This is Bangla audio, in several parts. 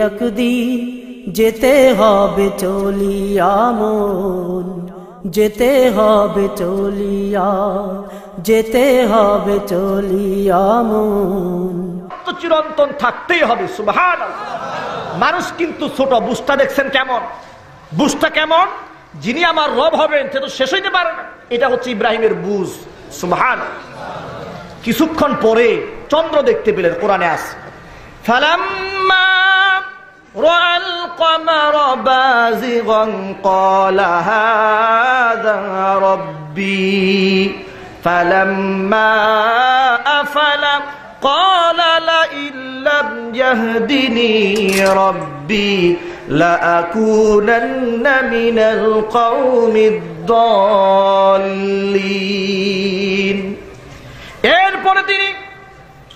একদিন যেতে হবে চলিয়া মন, যেতে হবে চলিয়া, যেতে হবে চলিয়া মন। তো চিরন্তন থাকতেই হবে। সুবহানাল্লাহ। মানুষ কিন্তু ছোট। বুঝটা দেখছেন কেমন? বুঝটা কেমন? যিনি আমার রব হবেন সে তো শেষ হইতে পারে না। এটা হচ্ছে ইব্রাহিমের বুঝ। সুবহানাল্লাহ। কিছুক্ষণ পরে চন্দ্র দেখতে পেলেন, কোরআনে আছে ফালাম্মা রাআল কমারা বাযিগান ক্বালা হাযা রাব্বি ফালাম্মা আফালা ক্বালা লাইন লাম ইয়াহদিনি রাব্বি লাআকুনান্না মিনাল কওমিদ দাল্লিন। এরপরে তিনি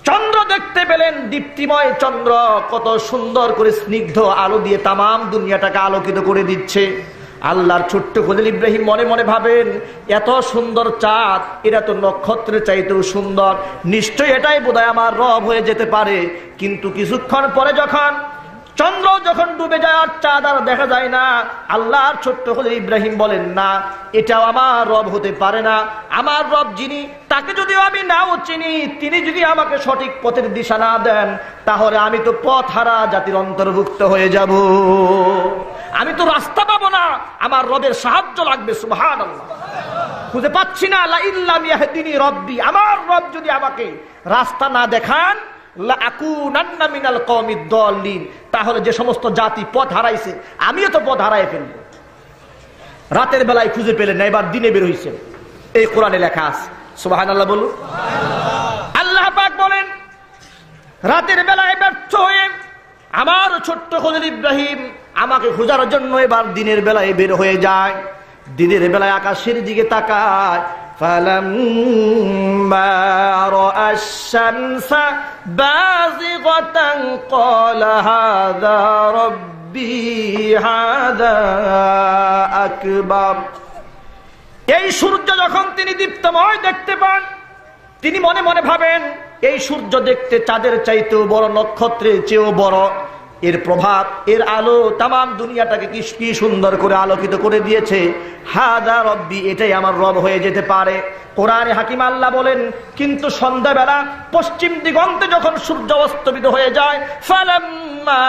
চন্দ্র দেখতে পেলেন, দীপ্তিময় চন্দ্র, কত সুন্দর করে স্নিগ্ধ আলো দিয়ে তামাম দুনিয়াটাকে আলোকিত করে দিচ্ছে। আল্লাহর ছোট্ট খলিল ইব্রাহিম মনে মনে ভাবেন, এত সুন্দর চাঁদ, এটা তো নক্ষত্রের চাইতেও সুন্দর, নিশ্চয়ই এটাই বোধহয় আমার রব হয়ে যেতে পারে। কিন্তু কিছুক্ষণ পরে যখন চন্দ্র যখন ডুবে যায় আর চাঁদ আর দেখা যায় না, আল্লাহর ছোট্ট খলিল ইব্রাহিম বলেন, না, এটাও আমার রব হতে পারে না। আমার রব যিনি, তাকে যদিও আমি নাও চিনি, তিনি যদি আমাকে সঠিক পথের দিশা না দেন, তাহলে আমি তো পথ হারা জাতির অন্তর্ভুক্ত হয়ে যাব, আমি তো রাস্তা পাবো না, আমার রবের সাহায্য লাগবে। সুবহানাল্লাহ। খুঁজে পাচ্ছি না। লা ইল্লাম ইয়াহদিনি রাব্বি, আমার রব যদি আমাকে রাস্তা না দেখান, লাআকুনান্না মিনাল কওমিদ দাল্লিন, তাহলে যে সমস্ত জাতি পথ হারাইছে আমিও তো পথ হারাই ফেলবো। রাতের বেলায় খুঁজে পেলেন না, এবার দিনে বের হইছেন। এই কোরআনে লেখা আছে। সুবহানাল্লাহ বলুন। আল্লাহ পাক বলেন, রাতের বেলায় ব্যর্থ হয়ে আমার ছোট্ট খলিল ইব্রাহিম আমাকে খোঁজার জন্য এবার দিনের বেলায় বের হয়ে যায়। দিনের বেলায় আকাশের দিকে তাকায়, ফালাম্মা রাআশ শামসা বাযিগাতান ক্বালা হাযা রাব্বি হাযা আকবার। এই সূর্য যখন তিনি দীপ্তময় দেখতে পান, তিনি মনে মনে ভাবেন, এই সূর্য দেখতে চাঁদের চাইতেও বড়, নক্ষত্রের চেয়েও বড়। এর প্রভাব, এর আলো তামাম দুনিয়াটাকে কি সুন্দর করে আলোকিত করে দিয়েছে। হাযা রব্বি, এটাই আমার রব হয়ে যেতে পারে। কোরআনে হাকিম আল্লাহ বলেন, কিন্তু সন্ধ্যাবেলা পশ্চিম দিগন্তে যখন সূর্য অস্তমিত হয়ে যায়, ফালাম্মা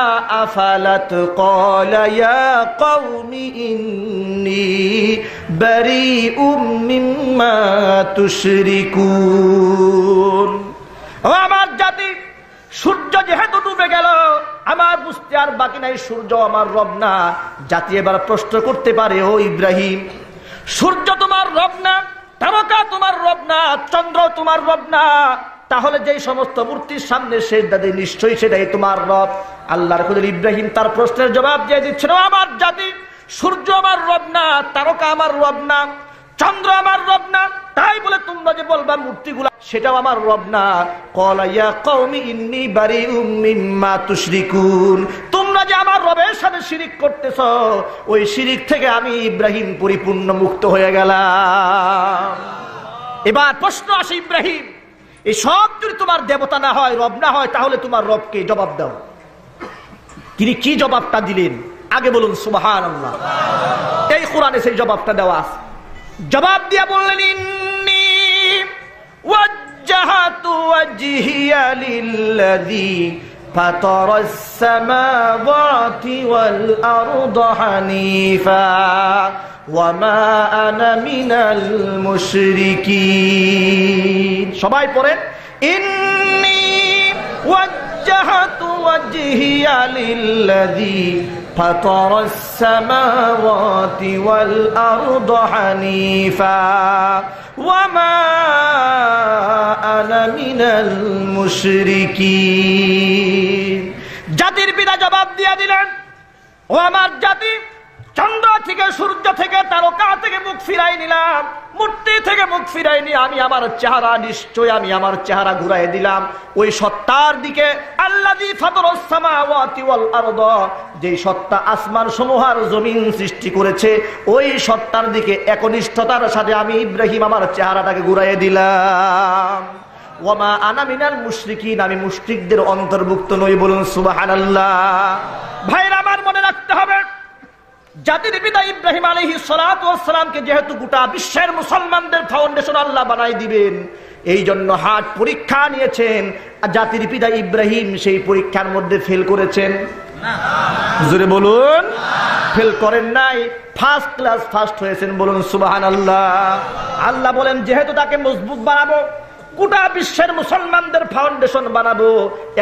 আফালাত ক্বালা ইয়া কওমি ইন্নী বারিউম মিম্মা তুশরিকুন। ও আমার জাতি, সূর্য যেহেতু ডুবে গেল, আমার বুঝতে আর বাকি নাই সূর্য আমার রব না। জাতি এবার প্রশ্ন করতে পারে, ও ইব্রাহিম, সূর্য তোমার রব না, তারকা তোমার রব না, চন্দ্র তোমার রব না, তাহলে যেই সমস্ত মূর্তির সামনে সেজদা দেয় নিশ্চয়ই সেটাই তোমার রব। আল্লাহর খলিল ইব্রাহিম তার প্রশ্নের জবাব দিয়ে দিচ্ছেন, আমার জাতি, সূর্য আমার রব না, তারকা আমার রব না, চন্দ্র আমার রব না, তাই বলে তোমরা যে বলবা মূর্তিগুলা সেটাও আমার রব না। ক্বালা ইয়া কওমি ইন্নী বারিউম মিম্মা তুশরিকুন, তোমরা যে আমার রবের সাথে শিরিক করতেছো, ওই শিরিক থেকে আমি ইব্রাহিম পরিপূর্ণ মুক্ত হয়ে গেলাম। এবার প্রশ্ন আসে, ইব্রাহিম, এই সব যদি তোমার দেবতা না হয়, রব না হয়, তাহলে তোমার রবকে জবাব দাও। তিনি কি জবাবটা দিলেন আগে বলুন। সুবহানাল্লাহ। এই কোরআনে সেই জবাবটা দেওয়া আছে। জবাব দিয়া বললেন, ইন্নী ওয়াজ্জাহাতু ওয়াজহিয়া লিল্লাযী ফাতারাস সামাওয়াতি ওয়াল আরদা হানিফা ওয়া মা আনা মিনাল মুশরিকিন। সবাই পড়েন, ইন্নী ওয়াজ্জাহাতু ওয়াজহিয়া লিল্লাযী ফাতারাস সামাওয়াতি ওয়াল আরদা হানিফা ওয়া মা আনা মিনাল মুশরিকিন। জাতির পিতা জবাব দিয়া দিলেন, ও আমার জাতি, চন্দ্র থেকে, সূর্য থেকে, তারকা থেকে মুখ ফিরাই নিলাম, মূর্তি থেকে মুখ ফিরাই নিয়ে আমি আমার চেহারা, নিশ্চয় আমি আমার চেহারা ঘুরাই দিলাম ওই সত্তার দিকে। আল্লাযী ফাতারাস সামাওয়াতি ওয়াল আরদা, যেই সত্তা আসমান সমূহ আর জমিন সৃষ্টি করেছে, ওই সত্তার দিকে একনিষ্ঠতার সাথে আমি ইব্রাহিম আমার চেহারাটাকে ঘুরাই দিলাম। ওয়ামা আনা মিনাল মুশরিকিন, আমি মুশরিকদের অন্তর্ভুক্ত নই। বলুন সুবহানাল্লাহ। ভাইরা আমার, মনে রাখতে হবে জাতির পিতা ইব্রাহিম আলাইহিস সালাতু ওয়াস সালামকে যেহেতু গোটা বিশ্বের মুসলমানদের ফাউন্ডেশন আল্লাহ বানাই দিবেন, এই জন্য হার্ড পরীক্ষা নিয়েছেন। জাতির পিতা ইব্রাহিম সেই পরীক্ষার মধ্যে ফেল করেছেন না? জোরে বলুন, ফেল করেন নাই, ফার্স্ট ক্লাস ফার্স্ট হয়েছেন। বলুন সুবহানাল্লাহ। আল্লাহ বলেন যেহেতু তাকে মজবুত বানাবো, গোটা বিশ্বের মুসলমানদের ফাউন্ডেশন বানাবো,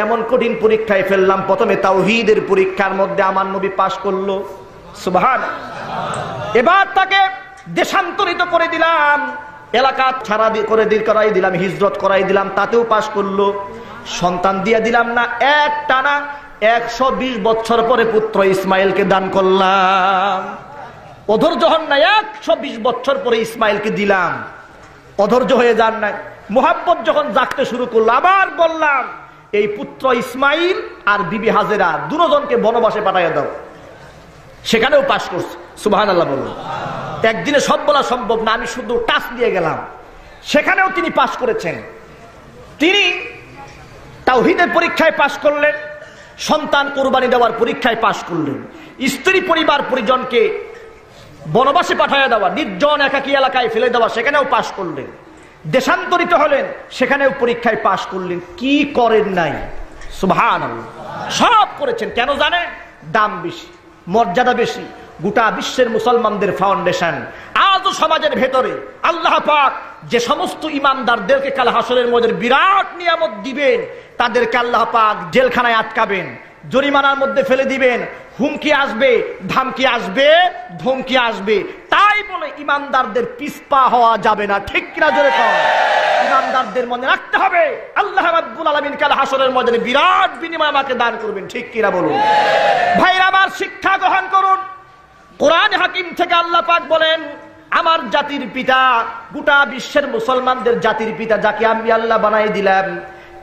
এমন কঠিন পরীক্ষায় ফেললাম। প্রথমে তাওহীদের পরীক্ষার মধ্যে আমার নবী পাশ করলো, সুবহানাল্লাহ। এবার তাকে দেশান্তরিত করে দিলাম, এলাকা ছাড়া করাই দিলাম, হিজরত করাই দিলাম, তাতেও পাশ করলো। সন্তান দিয়ে দিলাম না, এক টানা 120 বছর পরে পুত্র ইসমাইলকে দান করলাম। অধৈর্য হন না, 120 বছর পরে ইসমাইলকে দিলাম, অধৈর্য হয়ে যান না। মুহাব্বত যখন জাগতে শুরু করলো, আবার বললাম এই পুত্র ইসমাইল আর বিবি হাজেরা দুজনকে বনবাসে পাঠাইয়া দাও। সেখানেও পাশ করছে, সুবহানাল্লাহ বলুন। একদিনে সব বলা সম্ভব না, আমি শুধু টাচ দিয়ে গেলাম। সেখানেও তিনি পাশ করেছেন। তিনি তাওহীদের পরীক্ষায় পাশ করলেন, সন্তান কোরবানি দেওয়ার পরীক্ষায় পাশ করলেন, স্ত্রী পরিবার পরিজনকে বনবাসে পাঠাইয়া দেওয়া, নির্জন একাকী এলাকায় ফেলে দেওয়া, সেখানেও পাশ করলেন। দেশান্তরিত হলেন, সেখানেও পরীক্ষায় পাশ করলেন। কি করেন নাই? সুবহানাল্লাহ, সব করেছেন। কেন জানেন? দাম বেশি, মর্যাদা বেশি, গোটা বিশ্বের মুসলমানদের ফাউন্ডেশন। আজও সমাজের ভেতরে আল্লাহ পাক যে সমস্ত ইমানদারদেরকে কাল হাসরের মধ্যে বিরাট নিয়ামত দিবেন, তাদেরকে আল্লাহ পাক জেলখানায় আটকাবেন, জরিমানার মধ্যে ফেলে দিবেন, হুমকি আসবে, ধামকি আসবে, ধমকি আসবে। তাই বলে ইমানদারদের পিছপা হওয়া যাবে না, ঠিক কিনা জোরে কর। ইমানদারদের মনে রাখতে হবে আল্লাহ রাব্বুল আলামিন কাল হাসরের ময়দানে বিরাট বিনিময় আমাকে দান করবেন, ঠিক কিনা বলুন। ভাইরা আমার, শিক্ষা গ্রহণ করুন। কোরআন হাকিম থেকে আল্লাহ পাক বলেন, আমার জাতির পিতা, গোটা বিশ্বের মুসলমানদের জাতির পিতা, যাকে আমি আল্লাহ বানাই দিলাম,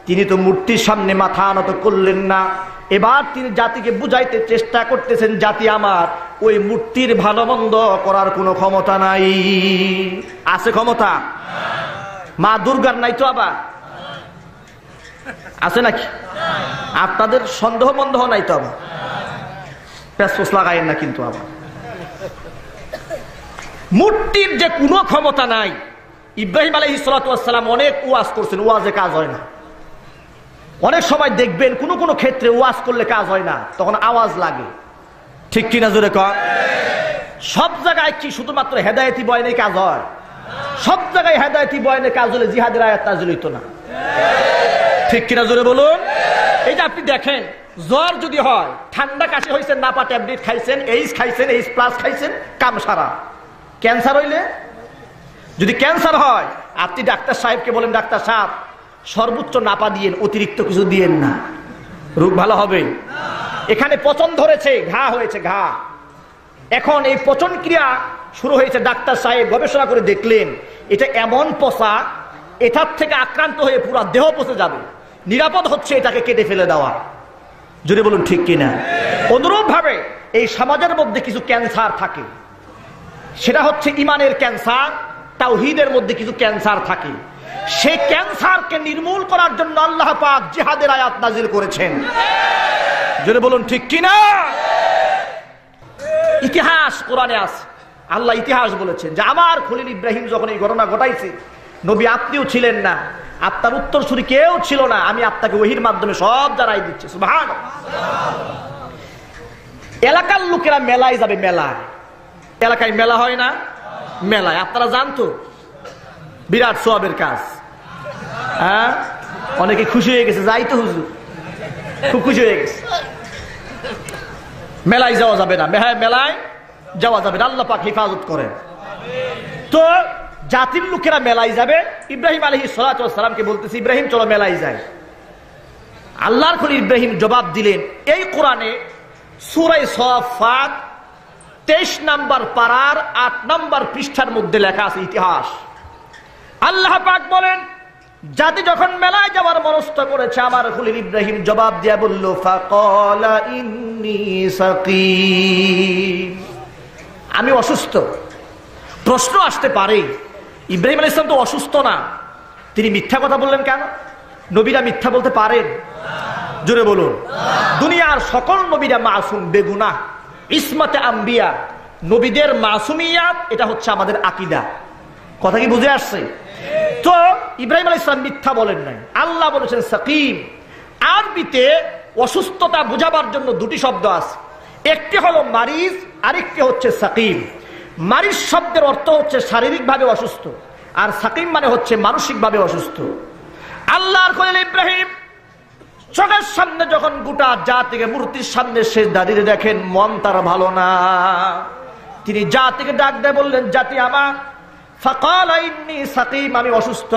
তিনি তো মূর্তির সামনে মাথা নত করলেন না। এবার তিনি জাতিকে বুঝাইতে চেষ্টা করতেছেন, জাতি আমার ওই মূর্তির ভালো মন্দ করার কোনো ক্ষমতা নাই। আছে ক্ষমতা? মা দুর্গার নাই তো? আবার আছে নাকি? আপনাদের সন্দেহ মন্দেহ নাই তো? আবার পেছপোছ লাগাইন না কিন্তু। আবার মূর্তির যে কোনো ক্ষমতা নাই। ইব্রাহিম আলাইহিস সালাতু ওয়াস সালাম অনেক ওয়াজ করছেন, ওয়াজে কাজ হয় না। অনেক সময় দেখবেন কোনো কোনো ক্ষেত্রে ওয়াজ করলে কাজ হয় না, তখন আওয়াজ লাগে, ঠিক কিনা জোরে কর। সব জায়গায় কি শুধুমাত্র হেদায়েতি বয়ানে কাজ হয়? সব জায়গায় হেদায়েতি বয়ানে কাজ হলে জিহাদের আয়াত নাযিল হইতো না, ঠিক কিনা জোরে বলুন। এই যে আপনি দেখেন, জ্বর যদি হয়, ঠান্ডা কাশি হয়েছে, নাপা ট্যাবলেট খাইছেন, এইচ খাইছেন, এইচ প্লাস খাইছেন, কাম সারা। ক্যান্সার হইলে, যদি ক্যান্সার হয়, আপনি ডাক্তার সাহেবকে বলেন, ডাক্তার সাহেব সর্বোচ্চ নাপা দিয়েন, অতিরিক্ত কিছু দিয়েন না, রোগ ভালো হবে। এখানে পচন ধরেছে, ঘা হয়েছে, ঘা। এখন এই পচন ক্রিয়া শুরু হয়েছে, ডাক্তার সাহেব গবেষণা করে দেখলেন এটা এমন পচা, এটার থেকে আক্রান্ত হয়ে পুরো দেহ পচে যাবে, নিরাপদ হচ্ছে এটাকে কেটে ফেলে দেওয়া। যদি বলুন ঠিক কিনা। অনুরূপ ভাবে এই সমাজের মধ্যে কিছু ক্যান্সার থাকে, সেটা হচ্ছে ইমানের ক্যান্সার। তাওহীদের মধ্যে কিছু ক্যান্সার থাকে, সেই ক্যান্সারকে নির্মূল করার জন্য আল্লাহ পাক জিহাদের আয়াত নাযিল করেছেন। যদি বলুন ঠিক কিনা। ইতিহাস কোরআনে আছে, আল্লাহ ইতিহাস বলেছেন যে আমার খলিল ইব্রাহিম যখন এই ঘটনা ঘটাইছে, নবী আপনিও ছিলেন না, আপনার উত্তরসূরি কেউ ছিল না, আমি আপনাকে ওহীর মাধ্যমে সব জানাই দিচ্ছি। সুবহানাল্লাহ। এলাকার লোকেরা মেলায় যাবে, মেলায়, এলাকায় মেলা হয় না? মেলায় আপনারা জানতো, বিরাট সওয়াবের কাজ। হ্যাঁ, অনেকে খুশি হয়ে গেছে, যাই তো হুজুর, খুব খুশি হয়ে গেছে। মেলায় যাওয়া যাবে না, মেলায় যাওয়া যাবে না, আল্লাহ পাক হেফাজত করেন। তো জাতির লোকেরা মেলায় যাবে, ইব্রাহিম আলাইহিস সালাতু ওয়াস সালামকে বলতেছে, ইব্রাহিম চলো মেলায় যাই। আল্লাহর খলিল ইব্রাহিম জবাব দিলেন, এই কোরআনে সূরা সাফফাত 23 নম্বর পারার 8 নম্বর পৃষ্ঠার মধ্যে লেখা আছে ইতিহাস। আল্লাহ পাক বলেন, জাতি যখন মেলায় যাওয়ার মনস্থ করেছে, আমার খলিল ইব্রাহিম জবাব দিয়া বলল, ফাকালা ইন্নী সাকিম, আমি অসুস্থ। প্রশ্ন আসতে পারে, ইব্রাহিম আলাইহিস সালাম তো অসুস্থ না, তিনি মিথ্যা কথা বললেন কেন? নবীরা মিথ্যা বলতে পারেন? জোরে বলুন। দুনিয়ার সকল নবীরা মাসুম, বেগুনাহ, ইসমাতে আম্বিয়া। নবীদের মাসুমিয়াত, এটা হচ্ছে আমাদের আকীদা। কথা কি বুঝে আসছে? তো ইব্রাহিম আলাইহিস সালাম মিথ্যা বলেন নাই। আল্লাহ বলেছেন সাকিম। আরবিতে অসুস্থতা বোঝাবার জন্য দুটি শব্দ আছে, একটি হলো মারিজ, আরেকটি হচ্ছে সাকিম। মারিজ শব্দের অর্থ হচ্ছে শারীরিকভাবে অসুস্থ, আর সাকিম মানে হচ্ছে মানসিকভাবে অসুস্থ। আল্লাহর খলিল ইব্রাহিম চোখের সামনে যখন গোটা জাতিকে মূর্তির সামনে সে দাঁড়িয়ে দেখেন, মন তার ভালো না। তিনি জাতিকে ডাক দিয়ে বললেন, জাতি আমার, ফাকালা ইন্নী সাকিম, আমি অসুস্থ,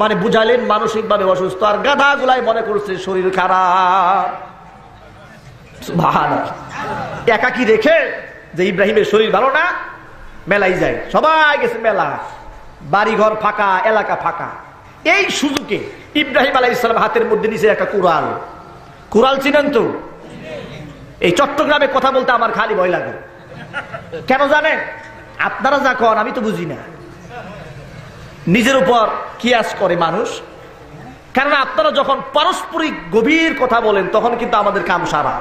মানে বুঝালেন মানসিকভাবে অসুস্থ। আর গাধাগুলাই মনে করছে শরীর খারাপ। সুবহানাল্লাহ। একাকি রেখে যে ইব্রাহিমের শরীর ভালো না, মেলাই যায়, সবাই গেছে মেলা, বাড়িঘর ফাঁকা, এলাকা ফাঁকা। এই সুযোগে ইব্রাহিম আলাইহিস সালাম হাতের মধ্যে নিচে একটা কুড়াল। কুড়াল চিনেন তো? এই চট্টগ্রামে কথা বলতে আমার খালি ভয় লাগে। কেন জানেন? আপনারা যা কন আমি তো বুঝি না। নিজের উপর কিয়াস করে মানুষ। কারণ আপনারা যখন পারস্পরিক গভীর কথা বলেন তখন কিন্তু আমাদের কাম সারা।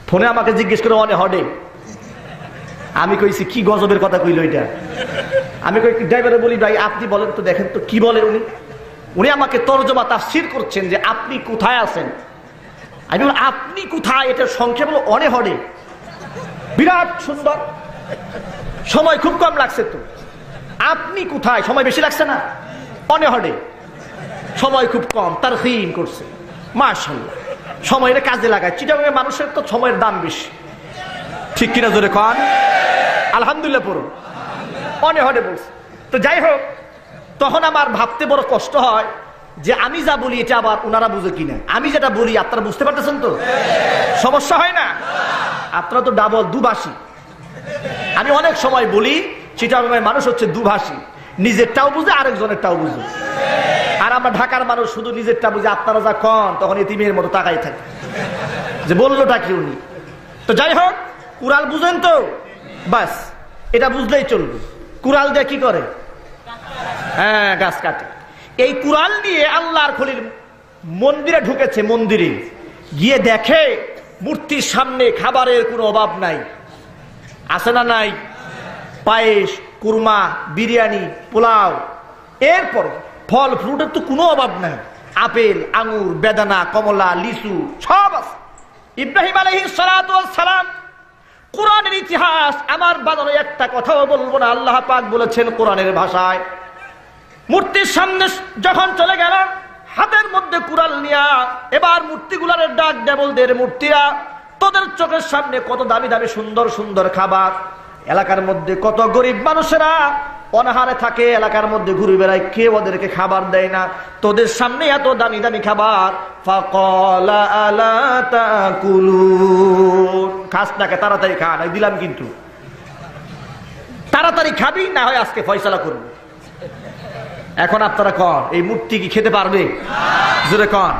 ফোনে আমাকে জিজ্ঞেস করে অনে হডে, আমি কইছি কি গজবের কথা কইল এটা। আমি কই ড্রাইভারে বলি, ভাই আপনি বলেন তো, দেখেন তো কি বলে উনি। উনি আমাকে তরজমা তাফসীর করছেন যে আপনি কোথায় আছেন। আমি বলি আপনি কোথায়, এটা সংক্ষেপ হলো অনে হডে। বিরাট সুন্দর, সময় খুব কম লাগছে তো। আপনি কোথায়, সময় বেশি লাগছে না? অনে হডে, সময় খুব কম, তারহিম করছে। মাশাআল্লাহ, সময়ের কাজে লাগায়। চিটাগাংয়ের মানুষের তো সময়ের দাম বেশি, ঠিক কিনা জোরে কন? আলহামদুলিল্লাহ পড়ুন। অনে হডে বলছে। তো যাই হোক, তখন আমার ভাবতে বড় কষ্ট হয় যে আমি যা বলি এটা আবার ওনারা বুঝে কিনা। আমি যেটা বলি আপনারা বুঝতে পারতেছেন তো? সমস্যা হয় না? আপনারা তো ডাবল দুভাষী। আমি অনেক সময় বলি চিটাগাংয়ের মানুষ হচ্ছে দুভাষী, নিজেরটাও বুঝে আরেকজনেরটাও বুঝে। আর আমরা ঢাকার মানুষ শুধু নিজেরটা বুঝে, আপনারা যা কন তখন এতিমের মতো তাকাই থাকে যে বললোটা কি উনি। তো যাই হোক, কুড়াল বুঝেন তো? বাস, এটা বুঝলেই চলবে। কুড়াল দিয়ে কি করে? হ্যাঁ, গাছ কাটে। এই কুড়াল দিয়ে আল্লাহর খলিল মন্দিরে ঢুকেছে। মন্দিরে গিয়ে দেখে মূর্তির সামনে খাবারের কোনো অভাব নাই। আছে না নাই? পায়েস, কুরমা, বিরিয়ানি, পোলাও, এরপরে ফল ফ্রুটের তো কোনো অভাব নাই। আপেল, আঙুর, বেদানা, কমলা, লিচু সব আছে। ইব্রাহিম আলাইহিস সালাতু ওয়াস সালাম কোরআনের ইতিহাস আমার বানানো একটা কথাও বলবো না। আল্লাহ পাক বলেছেন কোরআনের ভাষায়, মূর্তির সামনে যখন চলে গেল হাতের মধ্যে কুড়াল নিয়া, এবার মূর্তিগুলার ডাক দেবলদের, মূর্তিরা তোদের চোখের সামনে কত দামি দামি সুন্দর সুন্দর খাবার, এলাকার মধ্যে কত গরিব মানুষেরা অনাহারে থাকে, এলাকার মধ্যে ঘুরে বেড়ায়, কেউ ওদেরকে খাবার দেয় না, তোদের সামনে এত দামি দামি খাবার। ফাকালা আলা তাকুলুন, খাস নাকে, তাড়াতাড়ি খা, নাই দিলাম কিন্তু তাড়াতাড়ি খাবি, না হয় আজকে ফয়সালা করবো। এখন আপনারা কন, এই মূর্তি কি খেতে পারবে? জোরে কন।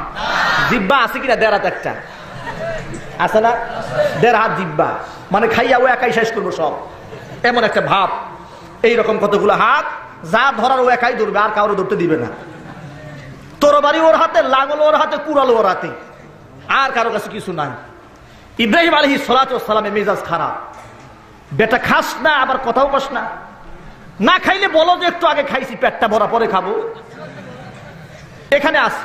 জিব্বা আছে কিনা? দেড় হাত একটা আছে না? দেড় হাত জিব্বা, মানে খাইয়া ও একাই শেষ করবো সব, এমন একটা ভাব। এইরকম কতগুলো হাত, যা ধরার ও একাই ধরবে, আর কাউরে ধরতে দিবে না। তরবারি ওর হাতে, লাঙল ওর হাতে, কুড়াল ওর হাতে, আর কারো কাছে কিছু নাই। ইব্রাহিম আলাইহিস সালাতু ওয়াস সালামের মেজাজ খারাপ। বেটা খাস না, আবার কথাও কস না, না খাইলে বলো যে একটু আগে খাইছি, পেটটা ভরা পরে খাবো। এখানে আস,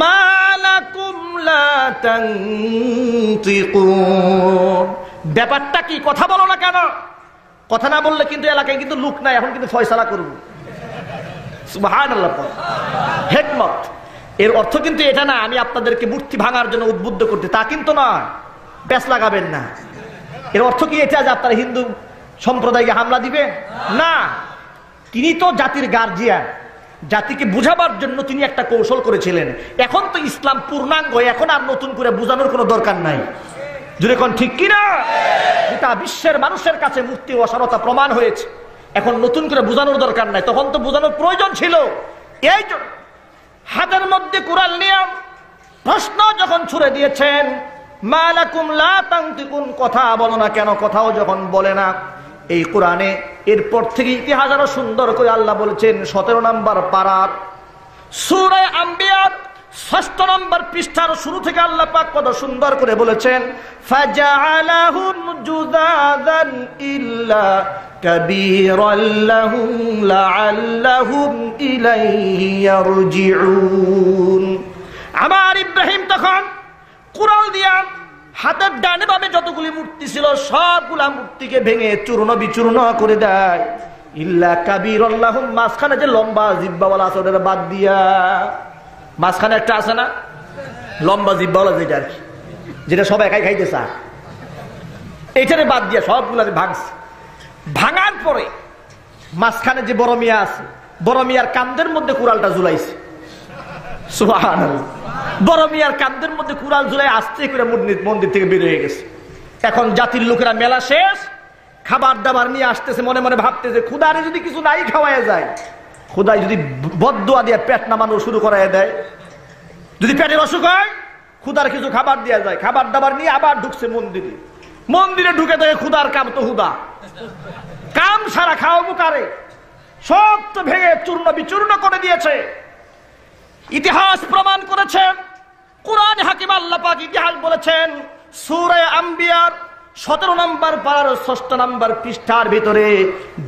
মালাকুম লা তানতিকুন, ব্যাপারটা কি? কথা বলো না কেন? কথা না বললে কিন্তু এলাকায় কিন্তু লোক নাই, এখন কিন্তু ফয়সালা করব। সুবহানাল্লাহ। হিকমত এর অর্থ কিন্তু এটা না আমি আপনাদেরকে মূর্তি ভাঙার জন্য উদ্বুদ্ধ করতে, তা কিন্তু নয়। ব্যাস লাগাবেন না। এর অর্থ কি এটা যে আপনারা হিন্দু সম্প্রদায়কে হামলা দিবে? না, তিনি তো জাতির গার্জিয়ান, জাতিকে বুঝাবার জন্য তিনি একটা কৌশল করেছিলেন। এখন তো ইসলাম পূর্ণাঙ্গ, এখন আর নতুন করে বোঝানোর কোনো দরকার নাই। যদি কোন ঠিক কিনা? গোটা বিশ্বের মানুষের কাছে মূর্তি অসারতা প্রমাণ হয়েছে, এখন নতুন করে বোঝানোর দরকার নাই। তখন তো বোঝানোর প্রয়োজন ছিল। এই জন্য হাতের মধ্যে কুড়াল নিয়ে প্রশ্ন যখন ছুড়ে দিয়েছেন, মালাকুম লা তানতিকুন, কথা বলো না কেন? কথাও যখন বলে না, এই কোরআনে এরপর থেকে ইতিহাস আরো সুন্দর করে আল্লাহ বলেছেন 17 নম্বর পারার সূরা আম্বিয়া 6 নম্বর পৃষ্ঠার শুরু থেকে আল্লাহ পাক কত সুন্দর করে বলেছেন ফাজআলাহুম জুযাযান ইল্লা কাবীরাল লাহুম লাআল্লাহুম ইলাইহি ইয়ারজিউন। আমার ইব্রাহিম তখন কুড়াল দিয়া হাতের ডানে বামে যতগুলি মূর্তি ছিল সবগুলা মূর্তিকে ভেঙে চূর্ণ বিচূর্ণ করে দেয়, ইল্লা কাবীরাল লাহুম, মাঝখানে যে লম্বা জিহ্বাওয়ালা আছে ওটা বাদ দিয়া। মাঝখানে একটা আছে না লম্বা জিহ্বাওয়ালা, যেটা আর কি, যেটা সব একাই খাইতে চায়, এইটারে বাদ দিয়া সবগুলাকে ভাঙছে। ভাঙার পরে মাঝখানে যে বড় মিয়া আছে, বড় মিয়ার কান্দের মধ্যে কুড়ালটা ঝুলাইছে। সুবহানাল্লাহ, বড় মিয়ার কান্দের মধ্যে কুড়াল ঝুলাই আস্তে করে মন্দির থেকে বের হয়ে গেছে। এখন জাতির লোকেরা মেলা শেষ, খাবার দাবার নিয়ে আসতেছে, মনে মনে ভাবতেছে খুদারে যদি কিছু নাই খাওয়ায় যায়, খুদাই যদি বদদুয়া দিয়ে পেট নামানো শুরু করায় দেয়, যদি পেটের অসুখ হয় খুদার কিছু খাবার দেওয়া যায়। খাবার দাবার নিয়ে আবার ঢুকছে মন্দিরে। মন্দিরে ঢুকে দেখে খুদার কাম তো হুদা, কাম সারা খাওয়াবো কারে, সব তো ভেঙে চূর্ণ বিচূর্ণ করে দিয়েছে। ইতিহাস প্রমাণ করেছে, কুরআন হাকিম আল্লাহ পাক ইতিহাস বলেছেন সূরা আম্বিয়ার 17 নম্বর পারার 6 নম্বর পৃষ্ঠার ভিতরে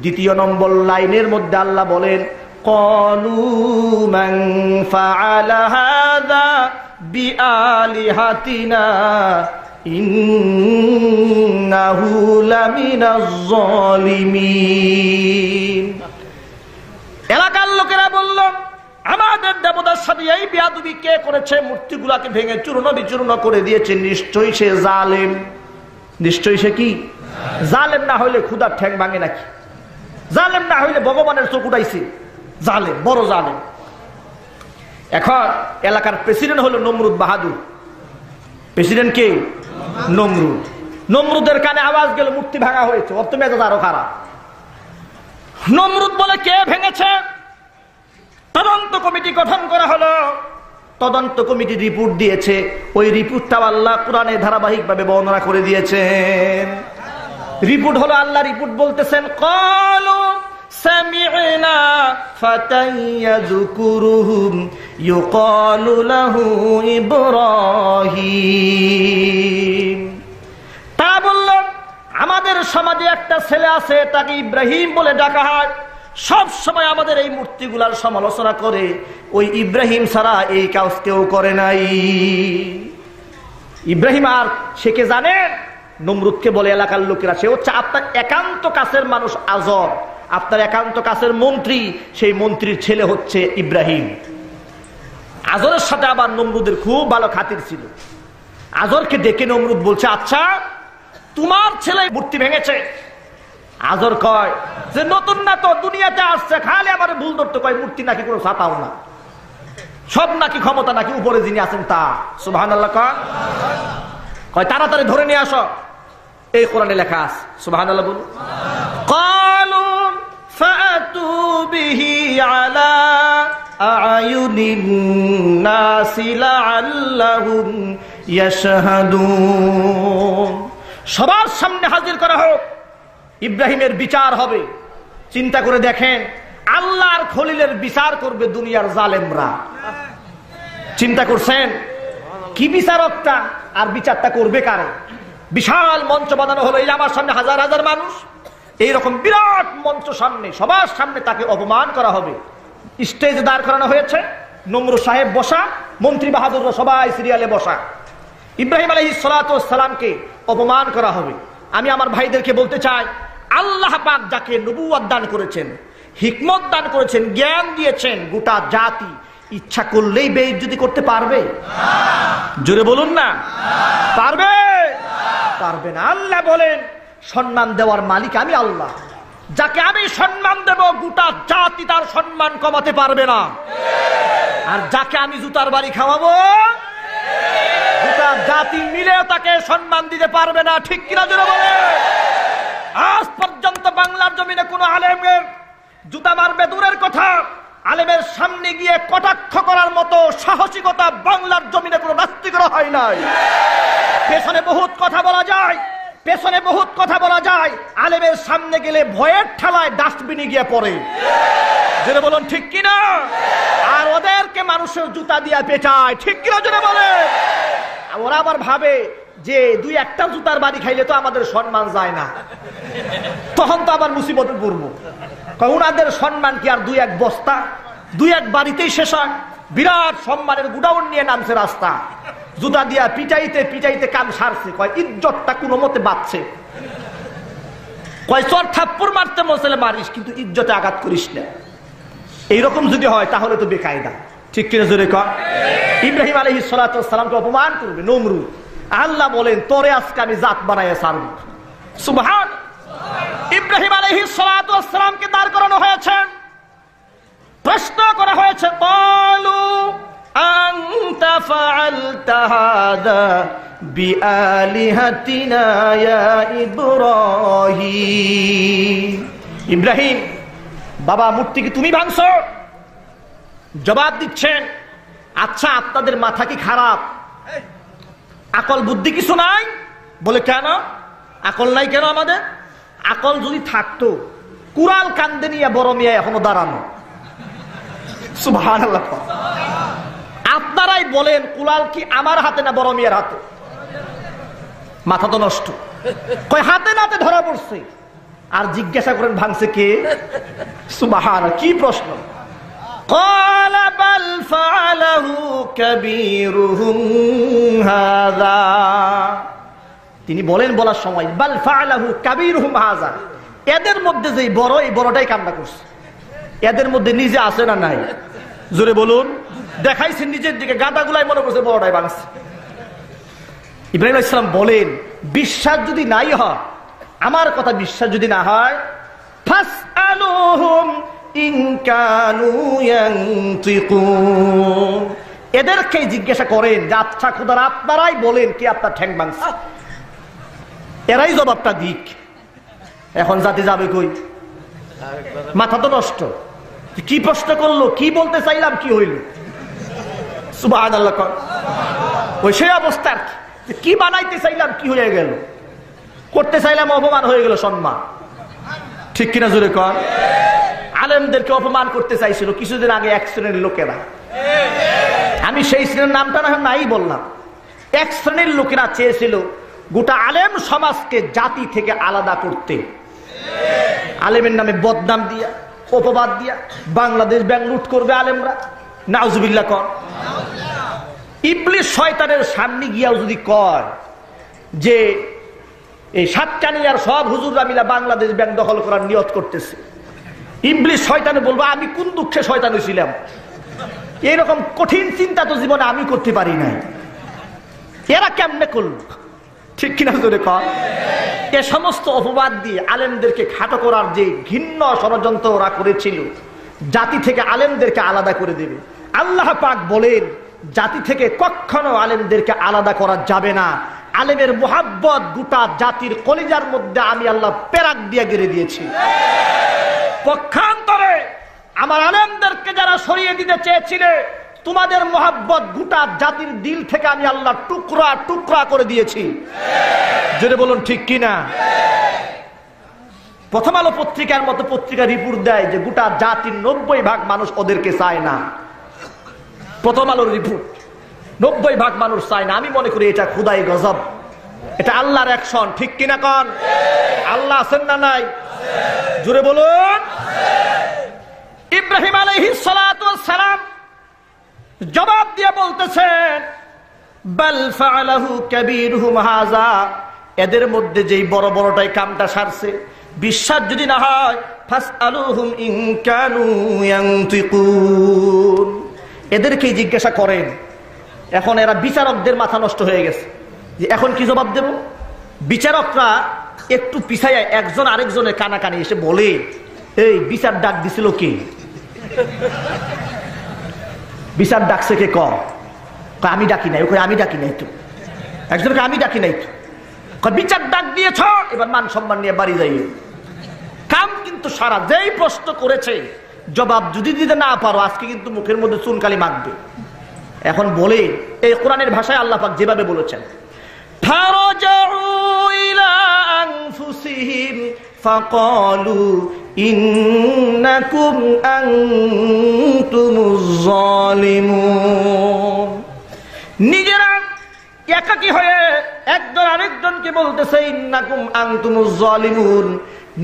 2 নম্বর লাইনের মধ্যে আল্লাহ বলেন ক্বালু মান ফাআলা হাযা বিআলিহাতিনা ইন্নাহু লামিনাজ যালিমিন। এলাকার লোকেরা বলল আমাদের দেবতার সাথে এই বেয়াদবি কে করেছে, মূর্তিগুলাকে ভেঙে চূর্ণ বিচূর্ণ করে দিয়েছে, নিশ্চয়ই সে জালেম। নিশ্চয়ই সে কি জালেম? না হইলে খুদার ঠ্যাং ভাঙে নাকি? জালেম না হইলে ভগবানের চোখ উঠাইছে? জালেম, বড় জালেম। এখন এলাকার প্রেসিডেন্ট হলো নমরুদ বাহাদুর। প্রেসিডেন্ট কে? নমরুদ। নমরুদের কানে আওয়াজ গেল মূর্তি ভাঙা হয়েছে, অর্থ মেজাজ আরো খারাপ। নমরুদ বলে কে ভেঙেছে? তদন্ত কমিটি গঠন করা হলো। তদন্ত কমিটি রিপোর্ট দিয়েছে, ওই রিপোর্টটা আল্লাহ কোরআনে ধারাবাহিকভাবে বর্ণনা করে দিয়েছেন। রিপোর্ট হলো, আল্লাহ রিপোর্ট বলতেছেন ক্বালু সামি'না ফাতান ইয়াযকুরুহুম ইউকালু লাহু ইব্রাহিম। তা বলল আমাদের সমাজে একটা ছেলে আছে, তাকে ইব্রাহিম বলে ডাকা হয়। সব সময় আমাদের এই মূর্তিগুলার সমালোচনা করে, ওই ইব্রাহিম ছাড়া এই কাজ কেউ করে নাই। ইব্রাহিম আর সে কে জানেন? নমরুদকে বলে এলাকার লোকেরা, সে হচ্ছে আপনার একান্ত কাছের মানুষ আজর, আপনার একান্ত কাছের মন্ত্রী। সেই মন্ত্রীর ছেলে হচ্ছে ইব্রাহিম। আজরের সাথে আবার নমরুদের খুব ভালো খাতির ছিল। আজরকে ডেকে নমরুদ বলছে, আচ্ছা তোমার ছেলে মূর্তি ভেঙেছে? আজর কয় যে নতুন না তো, দুনিয়াতে আসছে, খালি আমার ভুল ধরতে কয় মূর্তি নাকি কোনো ছাতাও না, সব নাকি ক্ষমতা নাকি উপরে যিনি আছেন তা। সুবহানাল্লাহ কয় তাড়াতাড়ি ধরে নিয়ে আসো, এই কোরআনে লেখা আছে। সুবহানাল্লাহ বলুন। ক্বালু ফাতু বিহি আলা আয়ুনিন নাসি লাআল্লাহুম ইয়াশহাদুন। সবার সামনে হাজির করা হোক, ইব্রাহিমের বিচার হবে। চিন্তা করে দেখেন, আল্লাহর খলিলের বিচার করবে দুনিয়ার জালেমরা। চিন্তা করছেন কি বিচারকটা, আর বিচারটা করবে কারে? বিশাল মঞ্চ বানানো হলো, এই আমার সামনে হাজার হাজার মানুষ, এইরকম বিরাট মঞ্চ সামনে, সবার সামনে তাকে অপমান করা হবে। স্টেজে দাঁড় করানো হয়েছে, নমরুদ সাহেব বসা, মন্ত্রী বাহাদুররা সবাই সিরিয়ালে বসা। ইব্রাহিম আলাইহিস সালাতু ওয়াস সালামকে অপমান করা হবে। আমি আমার ভাইদেরকে বলতে চাই, আল্লাহ পাক যাকে নবুয়ত দান করেছেন, হিকমত দান করেছেন, জ্ঞান দিয়েছেন, গোটা জাতি ইচ্ছা করলেই বেইজ্জতি করতে পারবে? জোরে বলুন না, পারবে? পারবে না। আল্লাহ বলেন সম্মান দেওয়ার মালিক আমি আল্লাহ, যাকে আমি সম্মান দেব গোটা জাতি তার সম্মান কমাতে পারবে না। আর যাকে আমি জুতার বাড়ি খাওয়াবো গোটা জাতি মিলেও তাকে সম্মান দিতে পারবে না। ঠিক কিনা জোরে বলে? আজ পর্যন্ত বাংলার জমিনে কোন আলেমের জুতা মারবে দূরের কথা, আলেমের সামনে গিয়ে কটাক্ষ করার মতো সাহসিকতা বাংলার জমিনে কোনো নাস্তিকের হয় নাই। পেছনে বহুত কথা বলা যায়, পেছনে বহুত কথা বলা যায়, আলেমের সামনে গেলে ভয়ের ঠেলায় ডাস্টবিনে গিয়ে পড়ে। জোরে বলুন ঠিক কিনা? আর ওদেরকে মানুষের জুতা দিয়া পেটায়, ঠিক কিনা জোরে বলে? ওরা আবার ভাবে যে দুই একটা জুতার বাড়ি খাইলে তো আমাদের সম্মান যায় না, তখন তো আবার মুসিবতে পড়বো। ওনাদের সম্মান কি আর দুই এক বস্তা, দুই এক বাড়িতেই শেষ হয়? বিরাট সম্মানের গুডাউন নিয়ে নামছে রাস্তা, জুতা দিয়া পিটাইতে পিটাইতে কাম সারছে। কয় ইজ্জতটা কোনো মতে বাঁচছে। কয় চর থাপ্পড় মারতে মসলে মারিস, কিন্তু ইজ্জতে আঘাত করিস না। এইরকম যদি হয় তাহলে তো বেকায়দা, ঠিক কিনা জোরে কর? ইব্রাহিম আলাইহিস সালাতু ওয়াস সালামকে অপমান করবে নমরুদ। আল্লাহ বলেন তোরে আজকে আমি জাত বানাইয়া ছাড়ব। সুবহান। ইব্রাহিম আলাইহিস সালাতু ওয়াস সালামকে দাঁড় করানো হয়েছে, প্রশ্ন করা হয়েছে, ক্বালু আনতা ফাআলতা হাযা বিআলিহাতিনা ইয়া ইব্রাহিম। ইব্রাহিম বাবা, মূর্তি কি তুমি ভাঙছো? জবাব দিচ্ছেন, আচ্ছা আপনাদের মাথা কি খারাপ? আকল বুদ্ধি কিছু নাই? বলে কেন আকল নাই? কেন আমাদের আকল যদি থাকতো, কুড়াল কান্দে নিয়ে বড় মিয়া এখনো দাঁড়ানো। সুবহানাল্লাহ। আপনারাই বলেন কুড়াল কি আমার হাতে না বড় মিয়ার হাতে? মাথা তো নষ্ট। কয় হাতে নাতে ধরা পড়ছে। আর জিজ্ঞাসা করেন ভাঙছে কে? সুবহানাল্লাহ। কি প্রশ্ন? قال بل فعله كبيرهم هذا। তিনি বলেন বলার সময়, বাল ফাআলাহু কাবীরুহুম হাযা, এদের মধ্যে যেই বড়, এই বড়টাই কান্না করছে। এদের মধ্যে নিজে আছে না নাই? জোরে বলুন। দেখাইছেন নিজের দিকে, গাদাগুলাই মনে করছে বড়টাই ভাঙছে। ইব্রাহিম আলাইহিস সালাম বলেন, বিশ্বাস যদি নাই হয়, আমার কথা বিশ্বাস যদি না হয়, ফাসআলুহুম ইন কানু ইয়ানতিকুন, এদেরকে জিজ্ঞাসা করেন যে আচ্ছা খোদার আপনারাই বলেন কে আপনার ঠ্যাং ভাঙছে, এরাই জবাবটা দিক। এখন জাতি যাবে কই? মাথা তো নষ্ট। কি প্রশ্ন করলো, কি বলতে চাইলাম, কি হইল? সুবহানাল্লাহ। ওই সেই অবস্থা, কি বানাইতে চাইলাম কি হয়ে গেল? করতে চাইলাম অপমান হয়ে গেল সম্মান, ঠিক কিনা জোরে কর? আলেমদেরকে অপমান করতে চাইছিল কিছুদিন আগে এক শ্রেণীর লোকেরা। আমি সেই শ্রেণীর নামটা না নাই বললাম। এক শ্রেণীর লোকেরা চেয়েছিল গোটা আলেম সমাজকে জাতি থেকে আলাদা করতে, আলেমের নামে বদনাম দিয়া, অপবাদ দিয়া বাংলাদেশ ব্যাংক লুট করবে আলেমরা। নাউজুবিল্লাহ কর। ইবলিস শয়তানের সামনে গিয়াও যদি কয় যে এই সাতকানিয়ার সব হুজুররা মিলা বাংলাদেশ ব্যাংক দখল করার নিয়ত করতেছে, ইবলিস শয়তানে বলবো আমি কোন দুঃখে শয়তান হয়েছিলাম, এরকম কঠিন চিন্তা তো জীবনে আমি করতে পারি নাই, এরা কেমনে করল? ঠিক কিনা জোরে কর? এ সমস্ত অপবাদ দিয়ে আলেমদেরকে খাটো করার যে ঘৃণ্য ষড়যন্ত্র ওরা করেছিল, জাতি থেকে আলেমদেরকে আলাদা করে দেবে। আল্লাহ পাক বলেন জাতি থেকে কখনো আলেমদেরকে আলাদা করা যাবে না। আলেমের মুহাব্বত গোটা জাতির কলিজার মধ্যে আমি আল্লাহ পেরাক দিয়ে গেড়ে দিয়েছি। পক্ষান্তরে আমার আলেমদেরকে যারা সরিয়ে দিতে চেয়েছিলে, তোমাদের মুহাব্বত গোটা জাতির দিল থেকে আমি আল্লাহ টুকরা টুকরা করে দিয়েছি। যদি বলুন ঠিক কিনা? প্রথম আলো পত্রিকার মতো পত্রিকা রিপোর্ট দেয় যে গোটা জাতির 90% মানুষ ওদেরকে চায় না। প্রথম আলোর রিপোর্ট, 90% মানুষ চায় না। আমি মনে করি এটা খুদাই গজব, এটা আল্লাহর অ্যাকশন, ঠিক কিনা কন? আল্লাহ আছেন না নাই? জোরে বলুন। ইব্রাহিম আলাইহিস সালাতু ওয়াস সালাম জবাব দিয়ে বলতেছেন, বাল ফাআলাহু কাবীরুহুম হাযা, এদের মধ্যে যেই বড় বড়টাই কামটা সারছে, বিশ্বাস যদি না হয় ফাসআলুহুম ইন কানু ইয়ানতিকুন, এদেরকে জিজ্ঞাসা করেন। এখন এরা বিচারকদের মাথা নষ্ট হয়ে গেছে যে এখন কি জবাব দেব। বিচারকরা একটু পিছায় একজন আরেকজনের কানাকানি এসে বলে, এই বিচার ডাক দিছিল কে? বিচার ডাকছে কে? আমি ডাকি নাই। ওকে আমি ডাকি নাই তো। একজনকে আমি ডাকি নাই তো। বিচার ডাক দিয়েছ, এবার মান সম্মান নিয়ে বাড়ি যাই। কাম কিন্তু সারা, যেই প্রশ্ন করেছে জবাব যদি দিতে না পারো আজকে কিন্তু মুখের মধ্যে চুনকালি মাখবে। এখন বলে এই কোরআনের ভাষায় আল্লাহ পাক যেভাবে বলেছেন, ফারাজাউ ইলা ফাকালু ইন্নাকুম আনতুমুজ জালিমুন। নিজেরা একাকী হয়ে একজন আরেকজনকে বলতেছে ইন্নাকুম আনতুমুজ জালিমুন,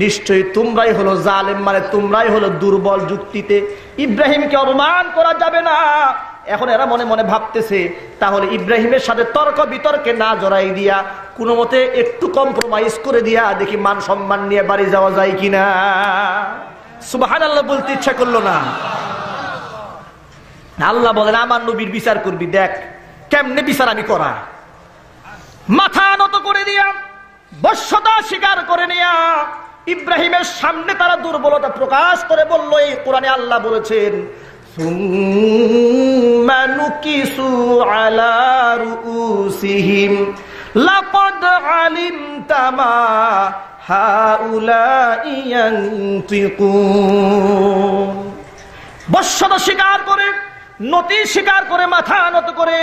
নিশ্চয়ই তোমরাই হলো জালেম, মানে তোমরাই হলো দুর্বল যুক্তিতে। ইব্রাহিমকে অপমান করা যাবে না। এখন এরা মনে মনে ভাবতেছে তাহলে ইব্রাহিমের সাথে তর্ক বিতর্কে না জড়াই দিয়া কোনো মতে একটু কম্প্রোমাইজ করে দিয়া দেখি মান সম্মান নিয়ে বাড়ি যাওয়া যায় কিনা। সুবহানাল্লাহ বলতে ইচ্ছা করলো না। আল্লাহ বলেন আমার নবীর বিচার করবি, দেখ কেমনে বিচার আমি করা। মাথা নত করে দিয়া বশ্যতা স্বীকার করে নিয়া ইব্রাহিমের সামনে তারা দুর্বলতা প্রকাশ করে বলল, এই কোরআনে আল্লাহ বলেছেন সুম্মা নুকিসু আলা রুউসিহিম লাকাদ আলিমতা মা হাউলাই ইয়ানতিকুন। বশ্যতা স্বীকার করে, নতি স্বীকার করে, মাথা নত করে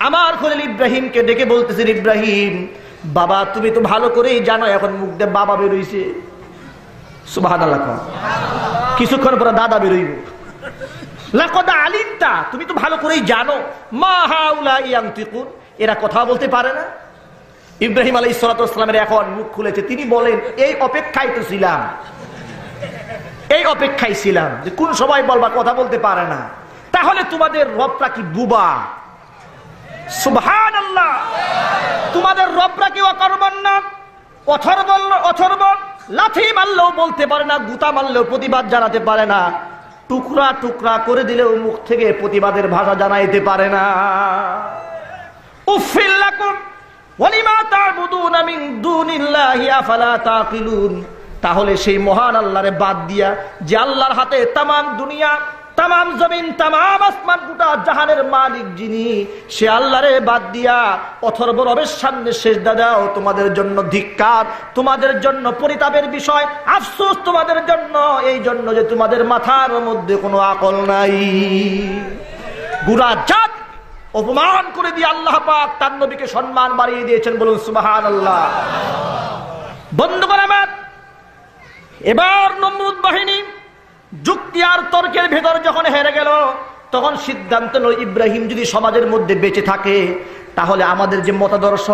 আমার খলিল ইব্রাহিমকে ডেকে বলতেছেন, ইব্রাহিম বাবা তুমি তো ভালো করেই জানো এখন মুখ দিয়ে বাবা বেরোইছে। সুবহানাল্লাহ। কিছুক্ষণ পরে দাদা বেরোইব। লাকাদ আলিমতা, তুমি তো ভালো করেই জানো মা হাউলাই ইয়ানতিকুন, এরা কথা বলতে পারে না। ইব্রাহিম আলাইহিস সালাতু ওয়াস সালামের এখন মুখ খুলেছে। তিনি বলেন এই অপেক্ষায় তো ছিলাম, এই অপেক্ষায় ছিলাম যে কোন সময় বলবা কথা বলতে পারে না। তাহলে তোমাদের রবটা কি বুবা? সুবহানাল্লাহ। তোমাদের রবরা কি অকর্মণ্য না? অথর্ব লাথি মারলেও বলতে পারে না, গুতা মারলেও প্রতিবাদ জানাতে পারে না, টুকরা টুকরা করে দিলেও মুখ থেকে প্রতিবাদের ভাষা জানাইতে পারে না। উফিল লাকুম ওয়ালিমা তা'বুদুনা মিন দুনিল্লাহি আফালা তাকিলুন। তাহলে সেই মহান আল্লাহরে বাদ দিয়া, যে আল্লাহর হাতে তামাম দুনিয়া, তামাম জমিন, তামাম আসমান, গোটা জাহানের মালিক যিনি, সে আল্লাহরে বাদ দিয়া অথর্ব রবের সামনে সিজদা দাও, তোমাদের জন্য ধিক্কার, তোমাদের জন্য পরিতাপের বিষয়, আফসোস তোমাদের জন্য, এই জন্য যে তোমাদের মাথার মধ্যে কোনো আকল নাই। গুরা জাত অপমান করে দিয়ে আল্লাহ পাক তার নবীকে সম্মান বাড়িয়ে দিয়েছেন, বলুন সুবহানাল্লাহ। বন্ধুগণ আমার, এবার নমরুদ বাহিনী যুক্তি আর তর্কের ভেতর যখন হেরে গেল, তখন সিদ্ধান্ত হলো ইব্রাহিম যদি সমাজের মধ্যে বেঁচে থাকে তাহলে আমাদের যে মতাদর্শ,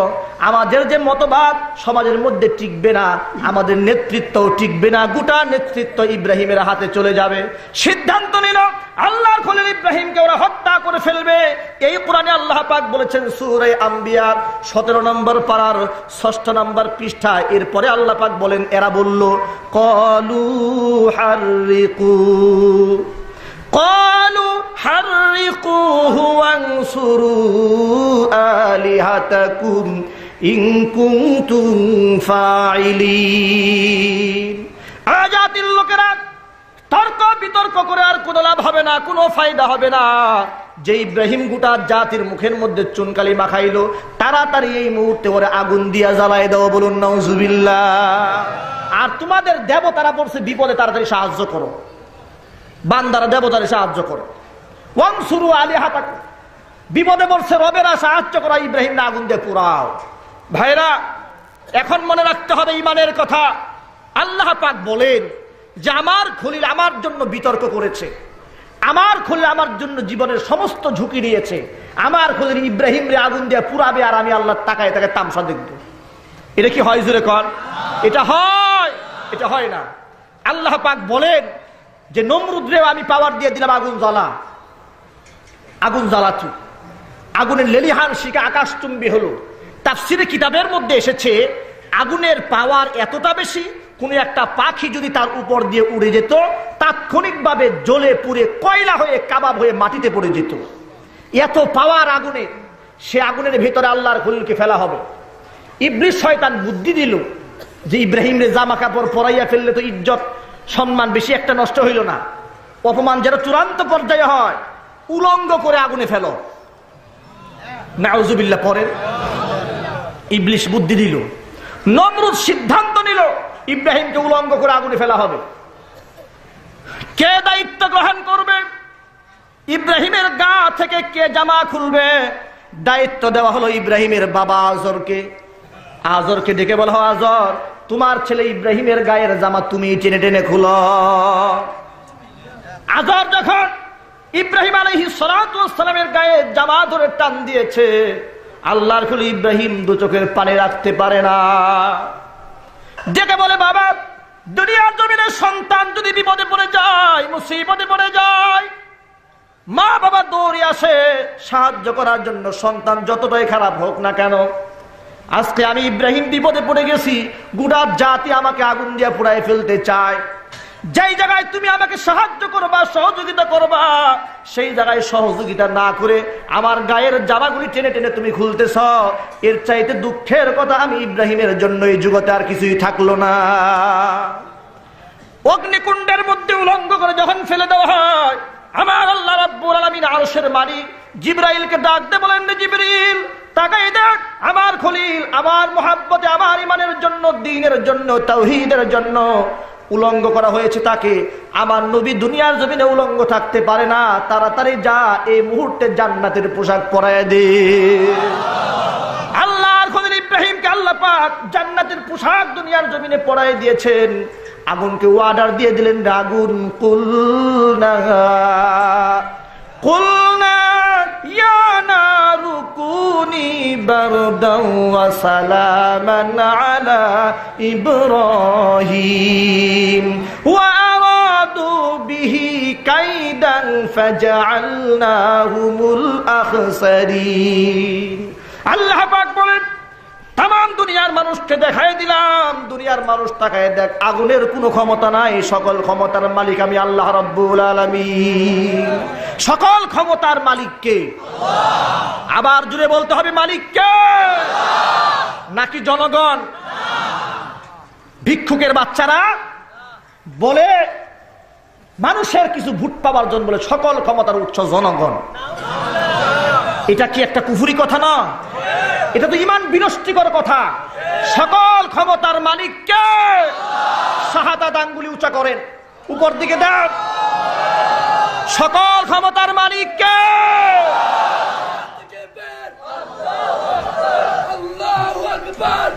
আমাদের যে মতবাদ সমাজের মধ্যে টিকবে না, আমাদের নেতৃত্বও টিকবে না, গোটা নেতৃত্ব ইব্রাহিমের হাতে চলে যাবে। সিদ্ধান্ত নিল আল্লাহর খলিল ইব্রাহিমকে ওরা হত্যা করে ফেলবে। এই কোরআনে আল্লাহ পাক বলেছেন সূরা আম্বিয়া 17 নম্বর পারার 6 নম্বর পৃষ্ঠা। এরপরে আল্লাহ পাক বলেন, এরা বলল ক্বালু হাররিকুহু ওয়ানসুরু আলিহাতাকুম ইন কুনতুম ফাইলিন। আজাতির লোকেরা তর্ক বিতর্ক করে আর কোনো লাভ হবে না, কোনো ফায়দা হবে না। যে ইব্রাহিম গোটা জাতির মুখের মধ্যে চুনকালি মাখাইলো, তাড়াতাড়ি এই মুহূর্তে ওরে আগুন দিয়া জ্বালাই দাও, বলুন নাউজুবিল্লাহ। আর তোমাদের দেবতারা বলছে বিপদে তাড়াতাড়ি সাহায্য করো, বান্দারা দেবতারে সাহায্য করো। ওয়ানসুরু আলিহাতাকুম, বিপদে বলছে রবেরা সাহায্য করা, ইব্রাহিম না আগুন দিয়ে পুরাও। ভাইরা এখন মনে রাখতে হবে ঈমানের কথা। আল্লাহ পাক বলেন যে আমার খলিল আমার জন্য বিতর্ক করেছে, আমার খলিল আমার জন্য জীবনের সমস্ত ঝুঁকি নিয়েছে, আমার খলিল ইব্রাহিম রে আগুন দিয়ে পুরাবে আর আমি আল্লাহর তাকায় তাকে তামসা দেখব। এটা কি হয় জোরে কর? এটা হয়? এটা হয় না। আল্লাহ পাক বলেন যে নমরুদ রে আমি পাওয়ার দিয়ে দিলাম, আগুন জ্বালা, আগুন জ্বালাচ্ছি, আগুনের লেলিহান শিখা আকাশচুম্বী হলো। তাফসীরে কিতাবের মধ্যে এসেছে আগুনের পাওয়ার এতটা বেশি, কোন একটা পাখি যদি তার উপর দিয়ে উড়ে যেত তাৎক্ষণিকভাবে জ্বলে পুড়ে কয়লা হয়ে কাবাব হয়ে মাটিতে পড়ে যেত। এত পাওয়ার আগুনে, সে আগুনের ভেতরে আল্লাহর খলিলকে ফেলা হবে। ইবলিস শয়তান বুদ্ধি দিল যে ইব্রাহিম রে জামা কাপড় পরাইয়া ফেললে তো ইজ্জত সম্মান বেশি একটা নষ্ট হইল না, অপমান যেন চূড়ান্ত পর্যায়ে হয়, উলঙ্গ করে আগুনে ফেলো। নাউজুবিল্লাহ পরে ইবলিস বুদ্ধি দিল, নমরুদ সিদ্ধান্ত নিল ইব্রাহিমকে উলঙ্গ করে আগুনে ফেলা হবে। কে দায়িত্ব গ্রহণ করবে? ইব্রাহিমের গা থেকে কে জামা খুলবে? দায়িত্ব দেওয়া হলো ইব্রাহিমের বাবা আজরকে। আজরকে ডেকে বলা হয়, আজর তোমার ছেলে ইব্রাহিমের গায়ের জামা তুমি টেনে টেনে খুলো। আজর যখন ইব্রাহিম আলাইহিস সালাতু ওয়াস সালামের গায়ে জামা ধরে টান দিয়েছে, আল্লাহর খলি ইব্রাহিম দু চোখের পানি রাখতে পারে না, ডেকে বলে, বাবা, দুনিয়ার জমিনে সন্তান যদি বিপদে পড়ে যায়, মুসিবতে পড়ে যায়, মা বাবা দৌড়ে আসে সাহায্য করার জন্য, সন্তান যতটাই খারাপ হোক না কেন। আজকে আমি ইব্রাহিম বিপদে পড়ে গেছি, গোটা জাতি আমাকে আগুন দিয়ে পুড়ায় ফেলতে চায়। যেই জায়গায় তুমি আমাকে সাহায্য করবা, সহযোগিতা করবা, সেই জায়গায় সহযোগিতা না করে আমার গায়ের জামাগুলি টেনে টেনে তুমি খুলতেছ। এর চাইতে দুঃখের কথা আমি ইব্রাহিমের জন্য এই জগতে আর কিছুই থাকলো না। অগ্নিকুণ্ডের মধ্যে উলঙ্গ করে যখন ফেলে দেওয়া হয়, আমার আল্লাহ রাব্বুল আলামিন আরশের মালিক জিবরাইলকে ডাক দিয়ে বলেন, জিবরিল তাকাই দেখ, আমার খলিল আমার মুহাব্বতে, আমার ইমানের জন্য, দ্বীনের জন্য, তাওহীদের জন্য উলঙ্গ করা হয়েছে তাকে। আমার নবী দুনিয়ার জমিনে উলঙ্গ থাকতে পারে না, তাড়াতাড়ি যা এই মুহূর্তে জান্নাতের পোশাক পরায় দে। আল্লাহর খলিল ইব্রাহিমকে আল্লাহ পাক জান্নাতের পোশাক দুনিয়ার জমিনে পরায় দিয়েছেন। আগুনকে অর্ডার দিয়ে দিলেন, আগুন কুলনা কুলনা ইয়া নারু কুনি বারদাও ওয়া সালামান আলা ইব্রাহিম ওয়া আরাদু বিহি কাইদান ফাজআলনাহুমুল আখসারিন। আল্লাহ পাক বলেন, তাম দুনিয়ার মানুষকে দেখাই দিলাম, দুনিয়ার মানুষ তাকায় দেখ, আগুনের কোনো ক্ষমতা নাই, সকল ক্ষমতার মালিক আমি আল্লাহ রাব্বুল আলামিন। সকল ক্ষমতার মালিক কে? আবার জুড়ে বলতে হবে, মালিক কে? নাকি জনগণ? ভিক্ষুকের বাচ্চারা বলে মানুষের কিছু ভোট পাওয়ার জন্য বলে সকল ক্ষমতার উৎস জনগণ। এটা কি একটা কুফরি কথা না? এটা তো ঈমান বিনষ্টিকর কথা। সকল ক্ষমতার মালিক কে? শাহাদাত আঙ্গুলি উঁচা করেন, উপর দিকে দেন। সকল ক্ষমতার মালিক কে? আল্লাহু আকবার।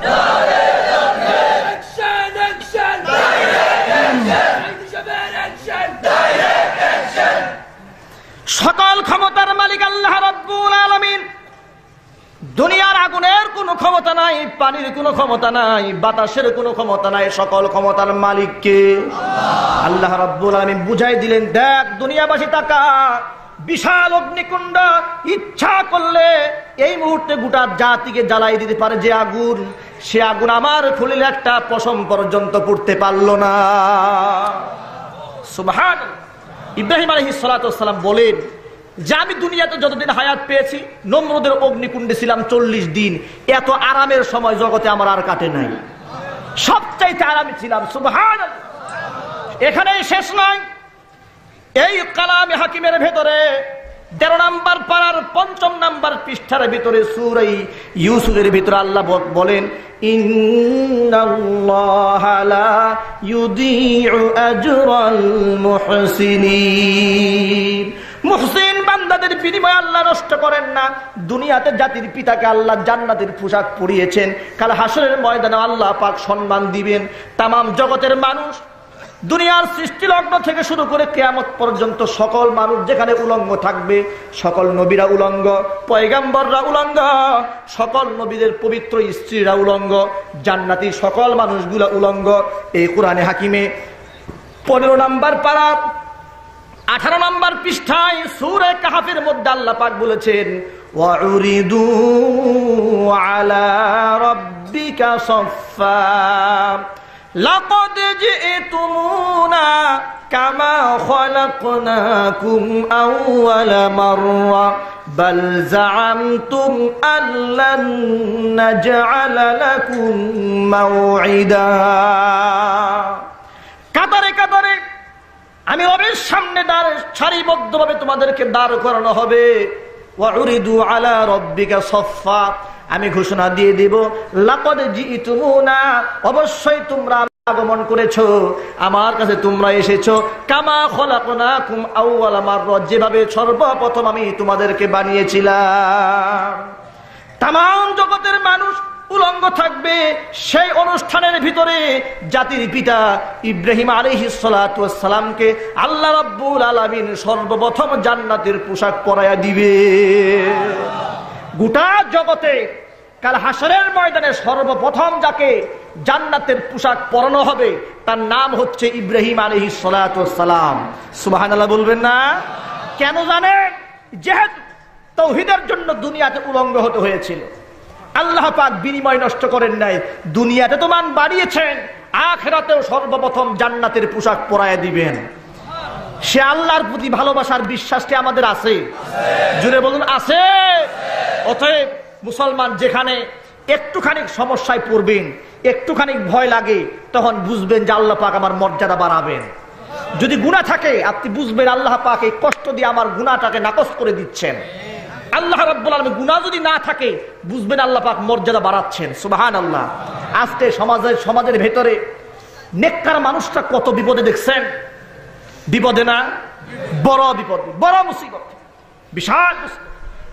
সকল ক্ষমতার মালিক আল্লাহ রাব্বুল আলামিন। দুনিয়ার আগুনের কোনো ক্ষমতা নাই, পানির কোনো ক্ষমতা নাই, বাতাসের কোনো ক্ষমতা নাই, সকল ক্ষমতার মালিক কে? আল্লাহ রাব্বুল আলামিন বুঝাই দিলেন, দেখ দুনিয়াবাসী তাকা, বিশাল অগ্নিকুণ্ড, ইচ্ছা করলে এই মুহূর্তে গোটা জাতিকে জ্বালাই দিতে পারে যে আগুন, সে আগুন আমার খলিল একটা পশম পর্যন্ত পড়তে পারলো না। সুবহানাল্লাহ। ইব্রাহিম আলাইহিস সালাতু ওয়াস সালাম বলেন যে আমি দুনিয়াতে যতদিন হায়াত পেয়েছি, নমরুদের অগ্নিকুণ্ডে ছিলাম 40 দিন, এত আরামের সময় জগতে আমার আর কাটে নাই, সবচাইতে আরামে ছিলাম। সুবহানাল্লাহ। এখানেই শেষ নয়, এই কালামে হাকিমের ভেতরে 13 নম্বর পারার 5 নম্বর পৃষ্ঠার ভিতরে সূরা ইউসুফের ভিতরে আল্লাহ বলেন, ইন্নাল্লাহা লা ইউদিউ আজরাল মুহসিনিন। মুহসিন বান্দাদের বিনিময় আল্লাহ নষ্ট করেন না। দুনিয়াতে জাতির পিতাকে আল্লাহ জান্নাতের পোশাক পরিয়েছেন, কাল হাসরের ময়দানে আল্লাহ পাক সম্মান দিবেন। তামাম জগতের মানুষ, দুনিয়ার সৃষ্টি লগ্ন থেকে শুরু করে কিয়ামত পর্যন্ত সকল মানুষ যেখানে উলঙ্গ থাকবে, সকল নবীরা উলঙ্গ, পয়গাম্বররা উলঙ্গ, সকল নবীদের পবিত্র স্ত্রীরা উলঙ্গ, জান্নাতি সকল মানুষগুলা উলঙ্গ। এই কোরআনে হাকিমে 15 নম্বর পারা 18 নম্বর পৃষ্ঠায় সূরা কাহফের মধ্যে আল্লাহ পাক বলেছেন, ওয়াউরিদু আলা রাব্বিকা সাফফা লাকাদ জিতুমুনা কামা খলাকনাকুম আউওয়ালা মাররা বাল জাআমতুম আল্লান নাজআলা লাকুম মাউইদা। কাতারে কাতারে আমি রবের সামনে দাঁড় সারিবদ্ধভাবে তোমাদেরকে দাঁড় করানো হবে। ওয়াউরিদু আলা রাব্বিকা সাফফা, আমি ঘোষণা দিয়ে দিব, লাকাদ জিতুমুনা, অবশ্যই তোমরা আগমন করেছো, আমার কাছে তোমরা এসেছো, কামা খলাকনাকুম আউওয়ালা মাররা, যেভাবে সর্বপ্রথম আমি তোমাদেরকে বানিয়েছিলাম। তামাম জগতের মানুষ উলঙ্গ থাকবে। সেই অনুষ্ঠানের ভিতরে জাতির পিতা ইব্রাহিম আলাইহিস সালাতু ওয়াস সালামকে আল্লাহ রাব্বুল আলামিন সর্বপ্রথম জান্নাতের পোশাক পরায়া দিবে। গোটা জগতে কাল হাসরের ময়দানে সর্বপ্রথম যাকে জান্নাতের পোশাক পরানো হবে তার নাম হচ্ছে ইব্রাহিম আলাইহিস সালাতু ওয়াস সালাম। সুবহানাল্লাহ বলবেন না? কেন জানেন? যেহেতু তাওহীদের জন্য দুনিয়াতে উলঙ্গ হতে হয়েছিল। আল্লাহ পাক বিনিময় নষ্ট করেন নাই। দুনিয়াতে তো মান বাড়িয়েছেন, আখিরাতেও সর্বপ্রথম জান্নাতের পোশাক পরায়া দিবেন। সে আল্লাহর প্রতি ভালোবাসার বিশ্বাসটি আমাদের আছে? জুড়ে বলুন আছে। অতএব মুসলমান যেখানে একটুখানি সমস্যায় পড়বেন, একটুখানি ভয় লাগে, তখন বুঝবেন যে আল্লাহ পাক আমার মর্যাদা বাড়াবেন। যদি গুনাহ থাকে আপনি বুঝবেন আল্লাহ পাক এই কষ্ট দিয়ে আমার গুনাহটাকে নাকচ করে দিচ্ছেন। আল্লাহ রাব্বুল আলামিন গুনাহ যদি না থাকে বুঝবেন আল্লাহ পাক মর্যাদা বাড়াচ্ছেন। সুবহানাল্লাহ। আজকে সমাজের ভেতরে নেককার মানুষটা কত বিপদে দেখছেন? বিপদে না, বড় বিপদে, বড় মুসিবত, বিশাল মুসিবত।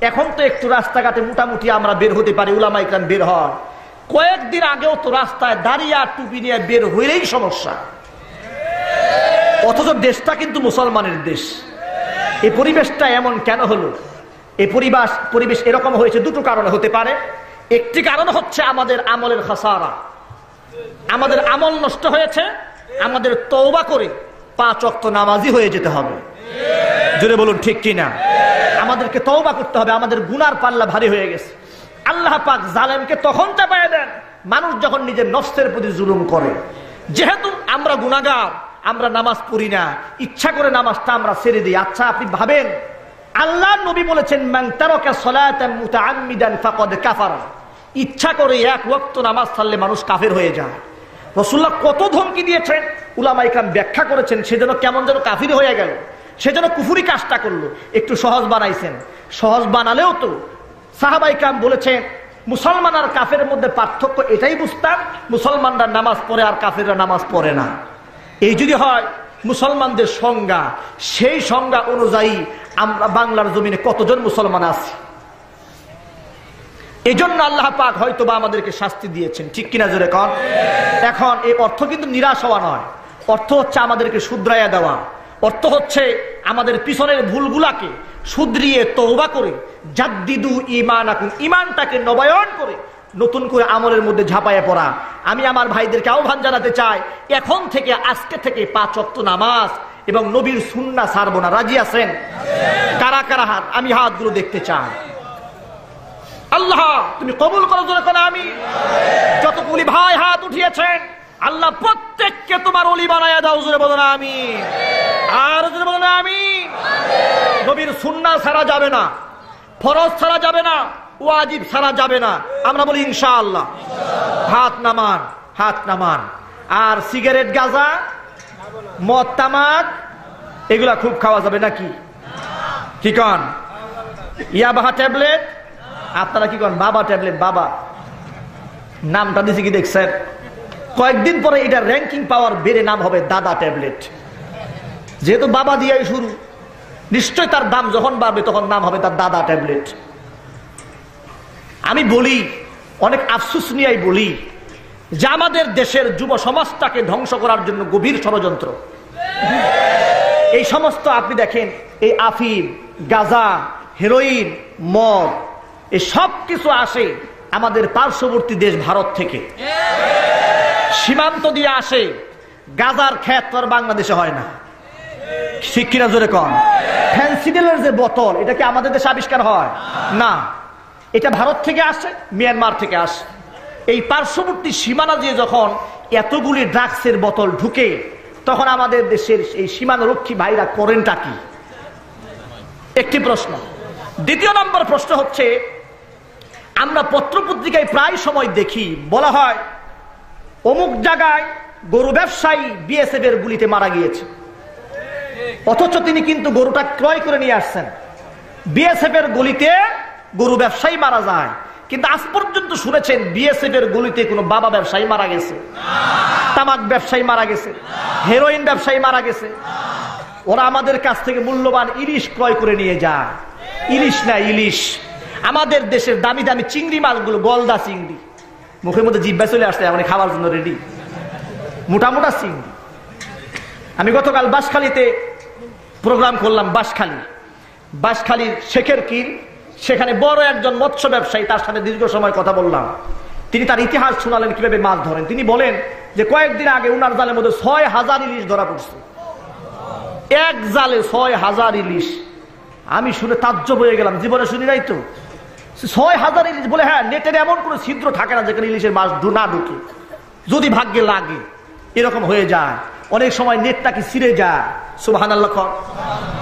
এখন তো একটু রাস্তাঘাটে মোটামুটি আমরা বের হতে পারি, উলামা ইকরাম বের হন। কয়েকদিন আগেও তো রাস্তায় দাঁড়িয়ে আর টুপি নিয়ে বের হইলেই সমস্যা। অথচ দেশটা কিন্তু মুসলমানের দেশ। এই পরিবেশটা এমন কেন হলো? এই পরিবেশ এরকম হয়েছে দুটো কারণে হতে পারে। একটি কারণ হচ্ছে আমাদের আমলের খাসারা, আমাদের আমল নষ্ট হয়েছে। আমাদের তওবা করে 5 ওয়াক্ত নামাজি হয়ে যেতে হবে। জোরে বলুন ঠিক কিনা? আমাদেরকে তওবা করতে হবে। আমাদের গুনার পাল্লা ভারী হয়ে গেছে। আল্লাহ পাক জালেমকে তখন চাপায় দেন মানুষ যখন নিজের নফসের প্রতি জুলুম করে। যেহেতু আমরা গুনাহগার, আমরা নামাজ পড়ি না, ইচ্ছা করে নামাজটা আমরা ছেড়ে দিই। আচ্ছা আপনি ভাবেন, আল্লাহ নবী বলেছেন মান তারাকা সালাতান মুতাআম্মিদান ফাকাদ কাফারা। ইচ্ছা করে 1 ওয়াক্ত নামাজ ছাড়লে মানুষ কাফের হয়ে যায়। রাসূলুল্লাহ কত ধমকি দিয়েছেন, উলামা ইকরাম ব্যাখ্যা করেছেন। সেজন্য কেমন যেন কাফির হয়ে গেল, সেজন্য কুফরি কাজটা করলো। একটু সহজ বানাইছেন। সহজ বানালেও তো সাহাবা ইকরাম বলেছেন মুসলমান আর কাফের মধ্যে পার্থক্য এটাই বুঝতাম, মুসলমানরা নামাজ পড়ে আর কাফেররা নামাজ পড়ে না। এই যদি হয় মুসলমানদের সংজ্ঞা, সেই সংজ্ঞা অনুযায়ী আমরা বাংলার জমিনে কতজন মুসলমান আছি? এই জন্য আল্লাহ পাক হয়তো বা আমাদেরকে শাস্তি দিয়েছেন, ঠিক কিনা জোরে কন? এখন এই অর্থ কিন্তু নিরাশ হওয়া নয়, অর্থ হচ্ছে আমাদেরকে শুধরাইয়া দেওয়া। অর্থ হচ্ছে আমাদের পিছনের ভুলগুলাকে শুধরিয়ে তওবা করে জাদ্দিদু ঈমানাকুম, ঈমানটাকে নবায়ন করে নতুন করে আমলের মধ্যে ঝাঁপায়ে পড়া। আমি আমার ভাইদেরকে আহ্বান জানাতে চাই, এখন থেকে আজকে থেকে 5 ওয়াক্ত নামাজ এবং নবীর সুন্নাহ ছাড়ব না। রাজি আছেন? কারা কারা হাত? আমি হাতগুলো দেখতে চাই। আল্লাহ তুমি কবুল করো, জোরে করো আমি। যতগুলি ভাই হাত উঠিয়েছেন আল্লাহ প্রত্যেককে তোমার ওলি বানায়া দাও, জোরে বলো না আমি। আর জোরে বলো না আমি। নবীর সুন্নাহ ছাড়া যাবে না, ফরজ ছাড়া যাবে না, ওয়াজিব ছাড়া যাবে না। আমরা বলি ইনশাআল্লাহ। হাত নামান, হাত নামান। আর সিগারেট, গাঁজা, মদ, তামাক এগুলা খুব খাওয়া যাবে নাকি? কি কন? ইয়াবাহা ট্যাবলেট, আপনারা কি কন? বাবা ট্যাবলেট। বাবা নামটা দিছে কি দেখছেন? কয়েকদিন পরে এটা র্যাঙ্কিং পাওয়ার বেড়ে নাম হবে দাদা ট্যাবলেট। যেহেতু বাবা দিয়েই শুরু, নিশ্চয় তার দাম যখন বাড়বে তখন নাম হবে তার দাদা ট্যাবলেট। আমি বলি, অনেক আফসোস নিয়েই বলি যে আমাদের দেশের যুব সমাজটাকে ধ্বংস করার জন্য গভীর ষড়যন্ত্র। এই সমস্ত আপনি দেখেন, এই আফিম, গাঁজা, হেরোইন, মদ, এই সব কিছু আসে আমাদের পার্শ্ববর্তী দেশ ভারত থেকে, সীমান্ত দিয়ে আসে। গাঁজার ক্ষেত তো আর বাংলাদেশে হয় না, ঠিক কিনা জোরে কন? ফেন্সিডিলের যে বোতল, এটা কি আমাদের দেশে আবিষ্কার হয় না? এটা ভারত থেকে আসে, মিয়ানমার থেকে আসে। এই পার্শ্ববর্তী সীমানা দিয়ে যখন এতগুলি ড্রাগসের বোতল ঢুকে, তখন আমাদের দেশের এই সীমানারক্ষী ভাইরা করেনটা কি? একটি প্রশ্ন। দ্বিতীয় নম্বর প্রশ্ন হচ্ছে, আমরা পত্রপত্রিকায় প্রায় সময় দেখি বলা হয় অমুক জায়গায় গরু ব্যবসায়ী বিএসএফ এর গুলিতে মারা গিয়েছে, অথচ তিনি কিন্তু গরুটা ক্রয় করে নিয়ে আসছেন। বিএসএফ এর গুলিতে গরু ব্যবসায়ী মারা যায়, কিন্তু আজ পর্যন্ত শুনেছেন বিএসএফ এর গুলিতে কোনো বাবা ব্যবসায়ী মারা গেছে, তামাক ব্যবসায়ী মারা গেছে, হেরোইন ব্যবসায়ী মারা গেছে? ওরা আমাদের কাছ থেকে মূল্যবান ইলিশ ক্রয় করে নিয়ে যায়। ইলিশ না, ইলিশ। আমাদের দেশের দামি দামি চিংড়ি মাছগুলো, গলদা চিংড়ি, মুখের মধ্যে জিব্বা চলে আসছে, মানে খাওয়ার জন্য রেডি, মোটা মোটা চিংড়ি। আমি গতকাল বাঁশখালীতে প্রোগ্রাম করলাম, বাঁশখালীর শেখের কিল, সেখানে বড় একজন মৎস্য ব্যবসায়ী, তার সাথে দীর্ঘ সময় কথা বললাম। তিনি তার ইতিহাস শোনালেন কিভাবে মাছ ধরেন। তিনি বলেন যে কয়েকদিন আগে উনার জালের মধ্যে ৬,০০০ ইলিশ ধরা পড়ছে, এক জালে ৬,০০০ ইলিশ। আমি শুনে তাজ্জব হয়ে গেলাম, জীবনে শুনি নাই তো। ৬,০০০ ইলিশ বলে, হ্যাঁ, নেটের এমন কোনো ছিদ্র থাকে না যেখানে ইলিশের মাছ না ঢুকে, যদি ভাগ্যে লাগে এরকম হয়ে যায়। অনেক সময় নেটটা কি ছিঁড়ে যায়। সুবহানাল্লাহ।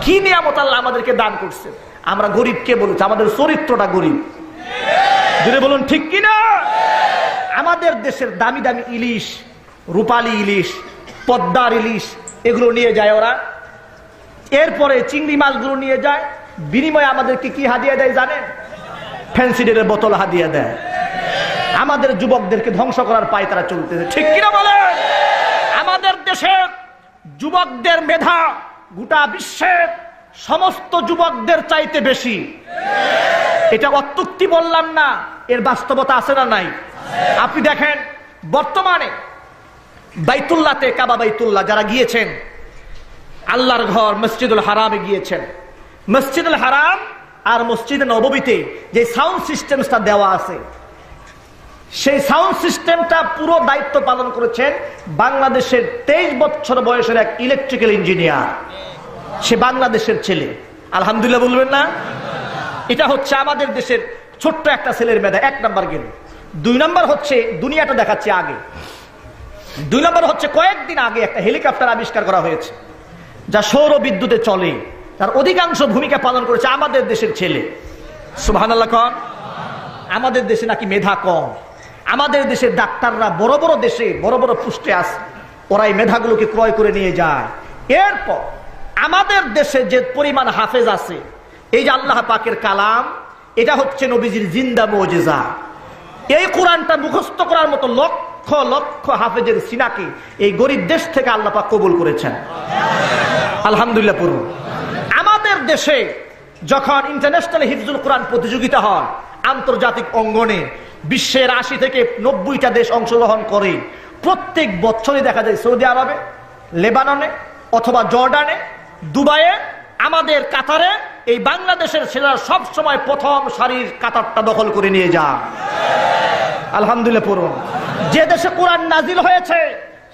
কি নিয়ামত আল্লাহ আমাদেরকে দান করছে। আমরা গরিব কে বলেছে? আমাদের চরিত্রটা গরিব। যদি বলুন ঠিক কিনা? আমাদের দেশের দামি দামি ইলিশ, রূপালী ইলিশ, পদ্মার ইলিশ, এগুলো নিয়ে যায় ওরা। এরপরে চিংড়ি মাছগুলো নিয়ে যায়, বিনিময়ে আমাদেরকে কি হাদিয়া দেয় জানেন? ফ্যান্সিডের বোতল হাদিয়া দেয়। আমাদের যুবকদেরকে ধ্বংস করার পায় তারা চলতেছে, ঠিক কিনা বলেন? আমাদের দেশের যুবকদের মেধা গোটা বিশ্বের সমস্ত যুবকদের চাইতে বেশি। এটা অত্যুক্তি বললাম না, এর বাস্তবতা আছে না নাই? আপনি দেখেন বর্তমানে বাইতুল্লাহতে, কাবা বাইতুল্লাহ যারা গিয়েছেন, আল্লাহর ঘর মসজিদুল হারামে গিয়েছেন, মসজিদুল হারাম আর মসজিদে নববীতে যে সাউন্ড সিস্টেমটা দেওয়া আছে, সেই সাউন্ড সিস্টেমটা পুরো দায়িত্ব পালন করেছেন বাংলাদেশের 23 বছর বয়সের এক ইলেকট্রিক্যাল ইঞ্জিনিয়ার। সে বাংলাদেশের ছেলে। আলহামদুলিল্লাহ বলবেন না? এটা হচ্ছে আমাদের দেশের ছোট্ট একটা ছেলের মেধা। 1 নাম্বার গেল। 2 নাম্বার হচ্ছে দুনিয়াটা দেখাচ্ছে আগে। 2 নাম্বার হচ্ছে কয়েকদিন আগে একটা হেলিকপ্টার আবিষ্কার করা হয়েছে যা সৌর বিদ্যুতে চলে, তার অধিকাংশ ভূমিকা পালন করেছে আমাদের দেশের ছেলে। সুবহানাল্লাহ। আমাদের দেশে নাকি মেধা কম। আমাদের দেশের ডাক্তাররা বড় বড় দেশে বড় বড় পোস্টে আছে, ওরা এই মেধাগুলোকে ক্রয় করে নিয়ে যায়। এরপর আমাদের দেশে যে পরিমাণ হাফেজ আছে, এই যে আল্লাহ পাকের কালাম, এটা হচ্ছে নবীজির জিন্দা মুজিজা। এই কোরআনটা মুখস্থ করার মতো লক্ষ লক্ষ হাফেজের সিনাকে এই গরিব দেশ থেকে আল্লাহ পাক কবুল করেছেন। আলহামদুলিল্লাহ পড়ুন। আমাদের দেশে যখন ইন্টারন্যাশনাল হিফজুল কোরআন প্রতিযোগিতা হয় আন্তর্জাতিক অঙ্গনে, বিশ্বের 80 থেকে 90টা দেশ অংশগ্রহণ করে। প্রত্যেক বছরই দেখা যায় সৌদি আরবে, লেবাননে অথবা জর্ডানে, দুবাইয়ে, আমাদের কাতারে এই বাংলাদেশের ছেলেরা সব সময় প্রথম সারির কাতারটা দখল করে নিয়ে যায়। আলহামদুলিল্লাহ পড়ুন। যে দেশে কোরআন নাজিল হয়েছে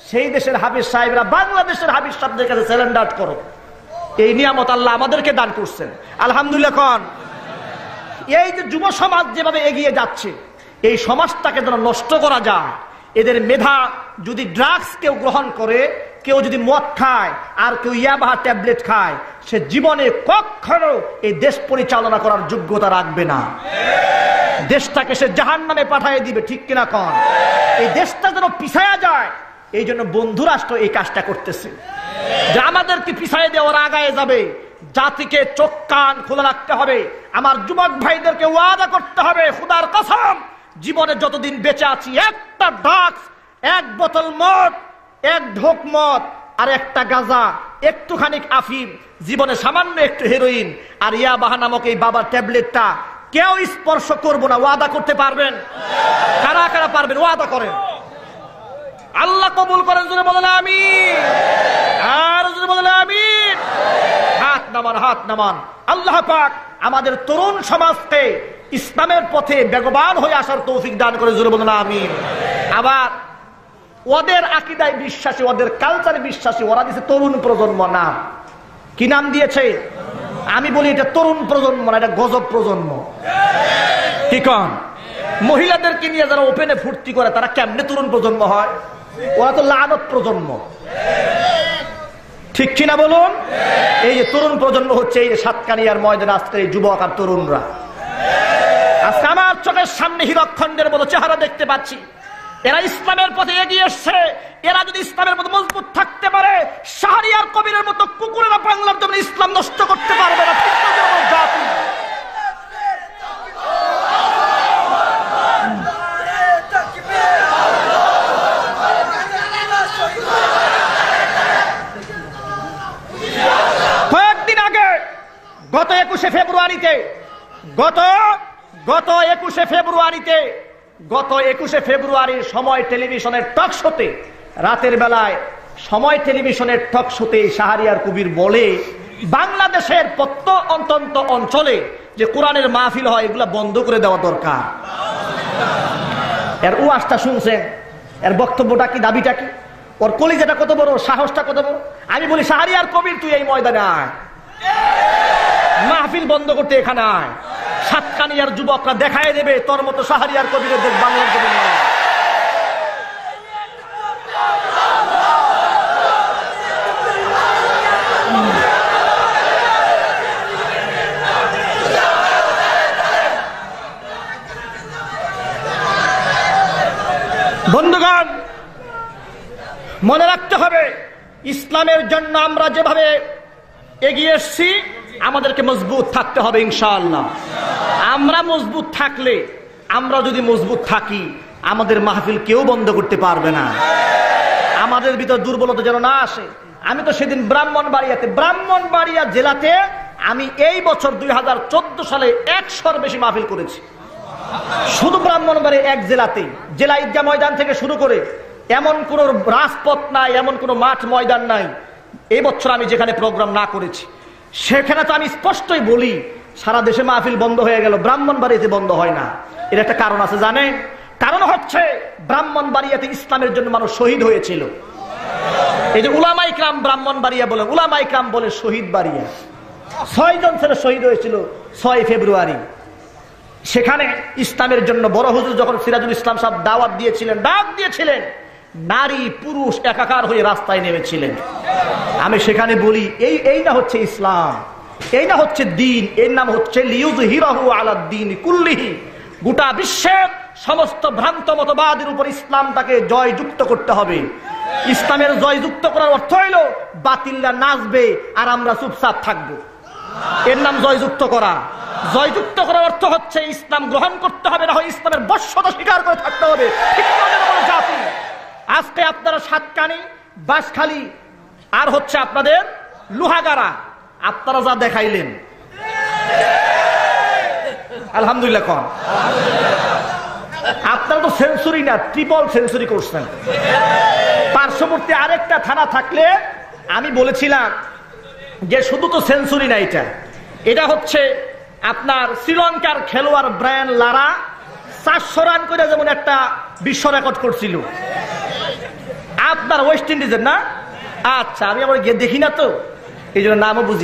সেই দেশের হাফিজ সাহেবরা বাংলাদেশের হাফিজ সাহেবদের কাছে সারেন্ডার করো। এই নিয়ামত আল্লাহ আমাদেরকে দান করছেন। আলহামদুলিল্লাহ। কোন এই যে যুব সমাজ যেভাবে এগিয়ে যাচ্ছে, এই সমাজটাকে যেন নষ্ট করা যায়। এদের মেধা যদি ড্রাগস কেউ গ্রহণ করে, কেউ যদি মদ খায়, আর কেউ ইয়াবাহা ট্যাবলেট খায়, সে জীবনে কখনো এই দেশ পরিচালনা করার যোগ্যতা রাখবে না। দেশটাকে সে জাহান্নামে পাঠিয়ে দিবে, ঠিক কিনা কোন? এই দেশটা যেন পিছায়া যায়, এই জন্য বন্ধু রাষ্ট্র এই কাজটা করতেছে যে আমাদেরকে পিছায় দিয়ে ওরা আগায় যাবে। জাতিকে চোখ কান খোলা রাখতে হবে। আমার যুবক ভাইদেরকে ওয়াদা করতে হবে, খুদার কসম, জীবনে যতদিন বেঁচে আছি একটা ড্রাগস, 1 বোতল মদ, 1 ঢোক মদ, আর একটা গাঁজা, একটুখানি আফিম, জীবনে সামান্য একটু হেরোইন আর ইয়াবাহা নামক এই বাবার ট্যাবলেটটা কেউ স্পর্শ করবো না। ওয়াদা করতে পারবেন? কারা কারা পারবেন? ওয়াদা করেন। আল্লাহ কবুল করেন। জোরে বলেন আমিন। আর জোরে বলেন আমিন। হাত নামান, হাত নামান। আল্লাহ পাক আমাদের তরুণ সমাজকে ইসলামের পথে বেগবান হয়ে আসার তৌফিক দান করে। জোরে বলেন আমিন। আবার ওদের আকীদায় বিশ্বাসী, ওদের কালচারে বিশ্বাসী, ওরা দিয়েছে তরুণ প্রজন্ম নাম। কি নাম দিয়েছে? আমি বলি এটা তরুণ প্রজন্ম না, এটা গজব প্রজন্ম। কি কন? মহিলাদেরকে নিয়ে যারা ওপেনে ফুর্তি করে তারা কেমনে তরুণ প্রজন্ম হয়? ওরা তো লানত প্রজন্ম, ঠিক কিনা বলুন? এই যে তরুণ প্রজন্ম হচ্ছে এই যে সাতকানিয়ার ময়দানে আজকের এই যুবক আর তরুণরা। আজকে আমার চোখের সামনে হীরকখণ্ডের মতো চেহারা দেখতে পাচ্ছি। এরা ইসলামের পথে এগিয়ে এসছে। এরা যদি ইসলামের মতো মজবুত থাকতে পারে, শাহরিয়ার কবিরের মতো কুকুরেরা বাংলার জন্য ইসলাম নষ্ট করতে পারবে না। জাতি কয়েকদিন আগে গত 21শে ফেব্রুয়ারিতে গত 21শে ফেব্রুয়ারির সময় টেলিভিশনের টক শোতে, রাতের বেলায় সময় টেলিভিশনের টক শোতে শাহরিয়ার কবির বলে, বাংলাদেশের প্রত্যন্ত অঞ্চলে যে কোরআনের মাহফিল হয় এগুলা বন্ধ করে দেওয়া দরকার। এর ওয়াজটা শুনছেন, এর বক্তব্যটা কি, দাবিটা কি, ওর কলিজাটা কত বড়, সাহসটা কত বড়। আমি বলি শাহরিয়ার কবির তুই এই ময়দানে আয়, মাহফিল বন্ধ করতে এখানে আয়, সাতকানিয়ার যুবকরা দেখায় দেবে তোর মতো শাহরিয়ার কবিরের দেশ বাংলার কবি নয়। বন্ধুগণ, মনে রাখতে হবে ইসলামের জন্য আমরা যেভাবে এগিয়ে এসেছি আমাদেরকে মজবুত থাকতে হবে ইনশাআল্লাহ। আমরা মজবুত থাকলে, আমরা যদি মজবুত থাকি আমাদের মাহফিল কেউ বন্ধ করতে পারবে না। আমাদের ভিতর দুর্বলতা যেন না আসে। আমি তো সেদিন ব্রাহ্মণবাড়িয়া জেলাতে আমি এই বছর 2014 সালে 100-র বেশি মাহফিল করেছি। শুধু ব্রাহ্মণবাড়িয়া এক জেলাতেই, জেলা ঈদগাহ ময়দান থেকে শুরু করে এমন কোন রাজপথ নাই, এমন কোন মাঠ ময়দান নাই এই বছর আমি যেখানে প্রোগ্রাম না করেছি। সেখানে তো আমি স্পষ্টই বলি সারা দেশে মাহফিল বন্ধ হয়ে গেল, ব্রাহ্মণবাড়িয়াতে বন্ধ হয় না। এর একটা কারণ আছে, জানেন? কারণ হচ্ছে ব্রাহ্মণবাড়িয়াতে ইসলামের জন্য মানুষ শহীদ হয়েছিল। এই যে উলামা ইকরাম ব্রাহ্মণবাড়িয়া বলে, উলামা ইকরাম বলে শহীদ বাড়িয়া। 6 জন ছেলে শহীদ হয়েছিল 6 ফেব্রুয়ারি। সেখানে ইসলামের জন্য বড় হুজুর যখন সিরাজুল ইসলাম সাহেব দাওয়াত দিয়েছিলেন, ডাক দিয়েছিলেন, নারী পুরুষ একাকার হয়ে রাস্তায় নেমেছিলেন। আমি সেখানে বলি এই না হচ্ছে ইসলাম, এই না হচ্ছে দিন, এর নাম হচ্ছে লিইয়ুযহিরাহু আলাদ-দীন কুল্লিহি। গোটা বিশ্বের সমস্ত ভ্রান্ত মতবাদের উপর ইসলামটাকে জয়যুক্ত করতে হবে। ইসলামের জয়যুক্ত করার অর্থ হইল বাতিলরা নাচবে আর আমরা চুপচাপ থাকবো, এর নাম জয়যুক্ত করা। জয়যুক্ত করার অর্থ হচ্ছে ইসলাম গ্রহণ করতে হবে, না হয় ইসলামের বশ্যতা স্বীকার করে থাকতে হবে। জাতি আজকে আপনারা সাতকানি, বাঁশখালী আর হচ্ছে আপনাদের লোহাগাড়া আপনারা যা দেখাইলেন, আলহামদুলিল্লাহ কন, আপনারা তো সেঞ্চুরি না, ট্রিপল সেঞ্চুরি করছেন। পার্শ্ববর্তী আরেকটা থানা থাকলে আমি বলেছিলাম যে শুধু তো সেঞ্চুরি না, এটা হচ্ছে আপনার শ্রীলঙ্কার খেলোয়াড় ব্রায়ান লারা 400 রান করে যেমন একটা বিশ্ব রেকর্ড করছিল। আপনার ওয়েস্ট ইন্ডিজের না? আচ্ছা, আমি আবার গিয়ে দেখি না তো, এই জন্য নামও বুঝি।